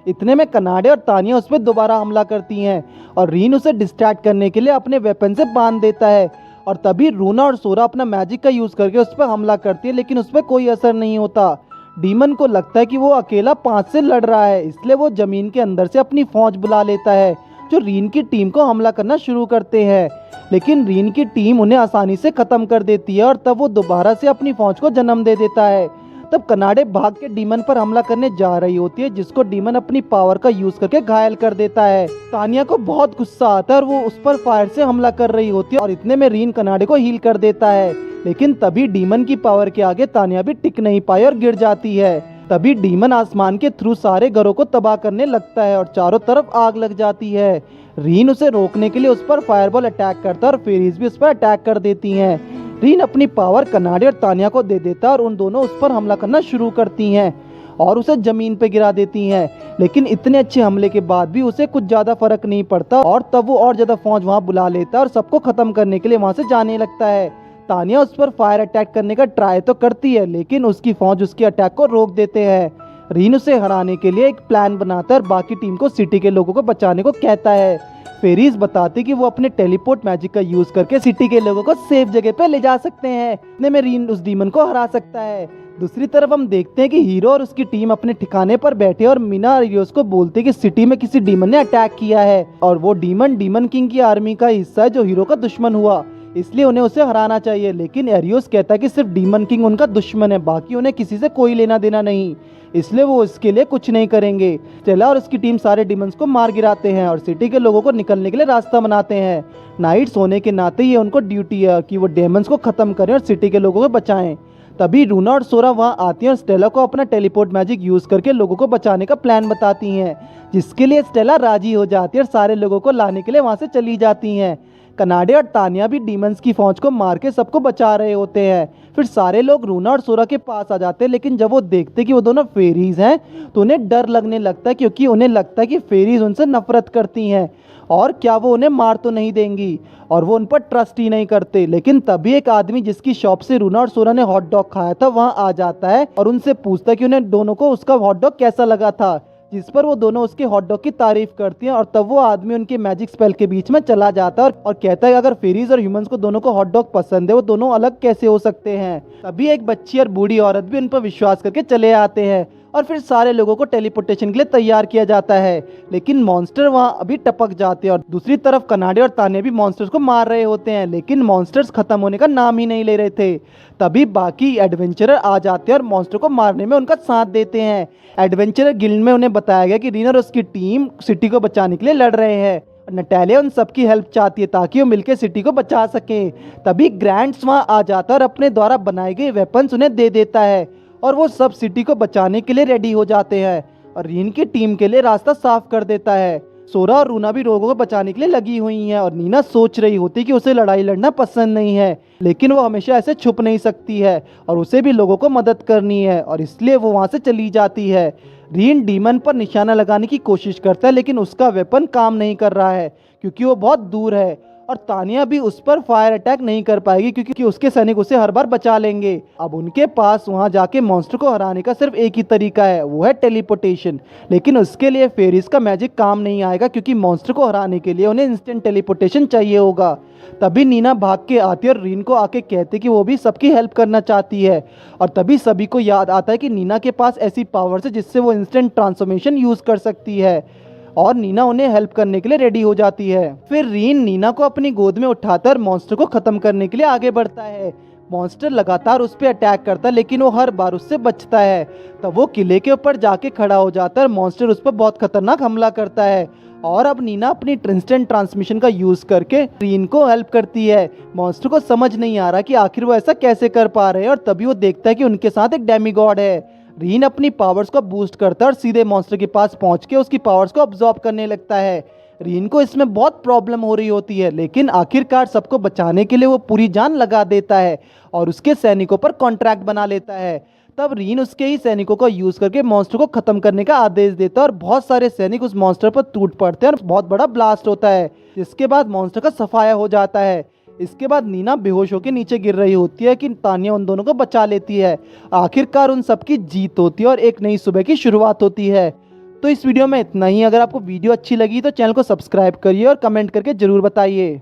इतने में कनाडे और तानिया उस पर दोबारा हमला करती हैं और रीन उसे डिस्ट्रैक्ट करने के लिए अपने वेपन से बांध देता है और तभी रूना और सोरा अपना मैजिक का यूज करके उस पर हमला करती है, लेकिन उस पर कोई असर नहीं होता। डीमन को लगता है कि वो अकेला 5 से लड़ रहा है, इसलिए वो जमीन के अंदर से अपनी फौज बुला लेता है जो रीन की टीम को हमला करना शुरू करते हैं, लेकिन रीन की टीम उन्हें आसानी से खत्म कर देती है और तब वो दोबारा से अपनी फौज को जन्म दे देता है। तब कनाडे भाग के डीमन पर हमला करने जा रही होती है, जिसको डीमन अपनी पावर का यूज करके घायल कर देता है। तानिया को बहुत गुस्सा आता है और वो उस पर फायर से हमला कर रही होती है और इतने में रीन कनाडे को हील कर देता है, लेकिन तभी डीमन की पावर के आगे तानिया भी टिक नहीं पाई और गिर जाती है। तभी डीमन आसमान के थ्रू सारे घरों को तबाह करने लगता है और चारों तरफ आग लग जाती है। रीन उसे रोकने के लिए उस पर फायरबॉल अटैक करता है और फेरीज भी उस पर अटैक कर देती हैं। रीन अपनी पावर कनाडे और तानिया को दे देता है और उन दोनों उस पर हमला करना शुरू करती हैं और उसे जमीन पे गिरा देती हैं, लेकिन इतने अच्छे हमले के बाद भी उसे कुछ ज्यादा फर्क नहीं पड़ता और तब वो और ज्यादा फौज वहां बुला लेता है और सबको खत्म करने के लिए वहां से जाने लगता है। तानिया उस पर फायर अटैक करने का ट्राई तो करती है, लेकिन उसकी फौज उसके अटैक को रोक देते हैं। रीन उसे हराने के लिए एक प्लान बनाता है और बाकी टीम को सिटी के लोगों को बचाने को कहता है। फेरीज बताती कि वो अपने टेलीपोर्ट मैजिक का यूज करके सिटी के लोगों को सेफ जगह पे ले जा सकते हैं, इतने में रीन उस डीमन को हरा सकता है। दूसरी तरफ हम देखते हैं कि हीरो और उसकी टीम अपने ठिकाने पर बैठे और मीना एरियोस को बोलते कि सिटी में किसी डीमन ने अटैक किया है और वो डीमन किंग की आर्मी का हिस्सा है जो हीरो का दुश्मन हुआ, इसलिए उन्हें उसे हराना चाहिए। लेकिन एरियोस कहता है कि सिर्फ डीमन किंग उनका दुश्मन है, बाकी उन्हें किसी से कोई लेना देना नहीं, इसलिए वो इसके लिए कुछ नहीं करेंगे। स्टेला और उसकी टीम सारे डीमंस को मार गिराते हैं और सिटी के लोगों को निकलने के लिए रास्ता बनाते हैं। नाइट्स होने के नाते ये उनको ड्यूटी है कि वो डेमंस को खत्म करें और सिटी के लोगों को बचाएं। तभी रूना और सोरा वहां आती हैं और स्टेला को अपना टेलीपोर्ट मैजिक यूज करके लोगों को बचाने का प्लान बताती हैं, जिसके लिए स्टेला राजी हो जाती है और सारे लोगों को लाने के लिए वहां से चली जाती हैं। कनाडे और तानिया भी डीमंस की फौज को मार के सबको बचा रहे होते हैं। फिर सारे लोग रूना और सोरा के पास आ जाते हैं, लेकिन जब वो देखते कि वो दोनों फेरीज हैं तो उन्हें डर लगने लगता है, क्योंकि उन्हें लगता है कि फेरीज उनसे नफरत करती हैं और क्या वो उन्हें मार तो नहीं देंगी, और वो उन पर ट्रस्ट ही नहीं करते। लेकिन तभी एक आदमी जिसकी शॉप से रूना और सोरा ने हॉट डॉग खाया था वहाँ आ जाता है और उनसे पूछता है कि उन्हें दोनों को उसका हॉट डॉग कैसा लगा था, जिस पर वो दोनों उसके हॉट डॉग की तारीफ करती हैं। और तब वो आदमी उनके मैजिक स्पेल के बीच में चला जाता है और कहता है अगर फेरीज और ह्यूमंस को दोनों को हॉट डॉग पसंद है वो दोनों अलग कैसे हो सकते हैं। तभी एक बच्ची और बूढ़ी औरत भी उन पर विश्वास करके चले आते हैं और फिर सारे लोगों को टेलीपोर्टेशन के लिए तैयार किया जाता है। लेकिन मॉन्स्टर वहां अभी टपक जाते हैं और दूसरी तरफ कनाडे और ताने भी मॉन्स्टर्स को मार रहे होते हैं, लेकिन मॉन्स्टर्स खत्म होने का नाम ही नहीं ले रहे थे। तभी बाकी एडवेंचरर आ जाते हैं और मॉन्स्टर को मारने में उनका साथ देते हैं। एडवेंचरर गिल्ड में उन्हें बताया गया कि रीन और उसकी टीम सिटी को बचाने के लिए लड़ रहे हैं। नटालिया उन सबकी हेल्प चाहती है ताकि वो मिलकर सिटी को बचा सकें। तभी ग्रैंड्स वहां आ जाता है और अपने द्वारा बनाए गए वेपन्स उन्हें दे देता है और वो सब सिटी को बचाने के लिए रेडी हो जाते हैं और रीन की टीम के लिए रास्ता साफ कर देता है। सोरा और रूना भी लोगों को बचाने के लिए लगी हुई हैं और नीना सोच रही होती कि उसे लड़ाई लड़ना पसंद नहीं है, लेकिन वो हमेशा ऐसे छुप नहीं सकती है और उसे भी लोगों को मदद करनी है और इसलिए वो वहाँ से चली जाती है। रीन डीमन पर निशाना लगाने की कोशिश करता है, लेकिन उसका वेपन काम नहीं कर रहा है क्योंकि वो बहुत दूर है और तानिया भी उस पर फायर अटैक नहीं कर पाएगी क्योंकि उसके सैनिक उसे हर बार बचा लेंगे। अब उनके पास वहां जाके मॉन्स्टर को हराने का सिर्फ एक ही तरीका है, वो है टेलीपोर्टेशन। लेकिन उसके लिए फेरीज का मैजिक काम नहीं आएगा क्योंकि मॉन्स्टर को हराने के लिए उन्हें इंस्टेंट टेलीपोर्टेशन चाहिए होगा। तभी नीना भाग के आती है और रीन को आके कहते कि वो भी सबकी हेल्प करना चाहती है और तभी सभी को याद आता है कि नीना के पास ऐसी पावर्स है जिससे वो इंस्टेंट ट्रांसफॉर्मेशन यूज कर सकती है और नीना उन्हें हेल्प करने के लिए रेडी हो जाती है। फिर रीन नीना को अपनी गोद में उठाकर मॉन्स्टर को खत्म करने के लिए आगे बढ़ता है। मॉन्स्टर लगातार उस पर अटैक करता है, लेकिन वो हर बार उससे बचता है। तब वो किले के ऊपर जाके खड़ा हो जाता है और मॉन्स्टर उस पर बहुत खतरनाक हमला करता है और अब नीना अपनी इंस्टेंट ट्रांसमिशन का यूज करके रीन को हेल्प करती है। मॉन्स्टर को समझ नहीं आ रहा कि आखिर वो ऐसा कैसे कर पा रहे हैं और तभी वो देखता है कि उनके साथ एक डेमीगॉड है। रीन अपनी पावर्स को बूस्ट करता है और सीधे मॉन्स्टर के पास पहुंच के उसकी पावर्स को अब्सॉर्ब करने लगता है। रीन को इसमें बहुत प्रॉब्लम हो रही होती है, लेकिन आखिरकार सबको बचाने के लिए वो पूरी जान लगा देता है और उसके सैनिकों पर कॉन्ट्रैक्ट बना लेता है। तब रीन उसके ही सैनिकों को यूज करके मॉन्स्टर को खत्म करने का आदेश देता है और बहुत सारे सैनिक उस मॉन्स्टर पर टूट पड़ते हैं और बहुत बड़ा ब्लास्ट होता है, जिसके बाद मॉन्स्टर का सफाया हो जाता है। इसके बाद नीना बेहोश होकर नीचे गिर रही होती है कि तानिया उन दोनों को बचा लेती है। आखिरकार उन सबकी जीत होती है और एक नई सुबह की शुरुआत होती है। तो इस वीडियो में इतना ही। अगर आपको वीडियो अच्छी लगी तो चैनल को सब्सक्राइब करिए और कमेंट करके जरूर बताइए।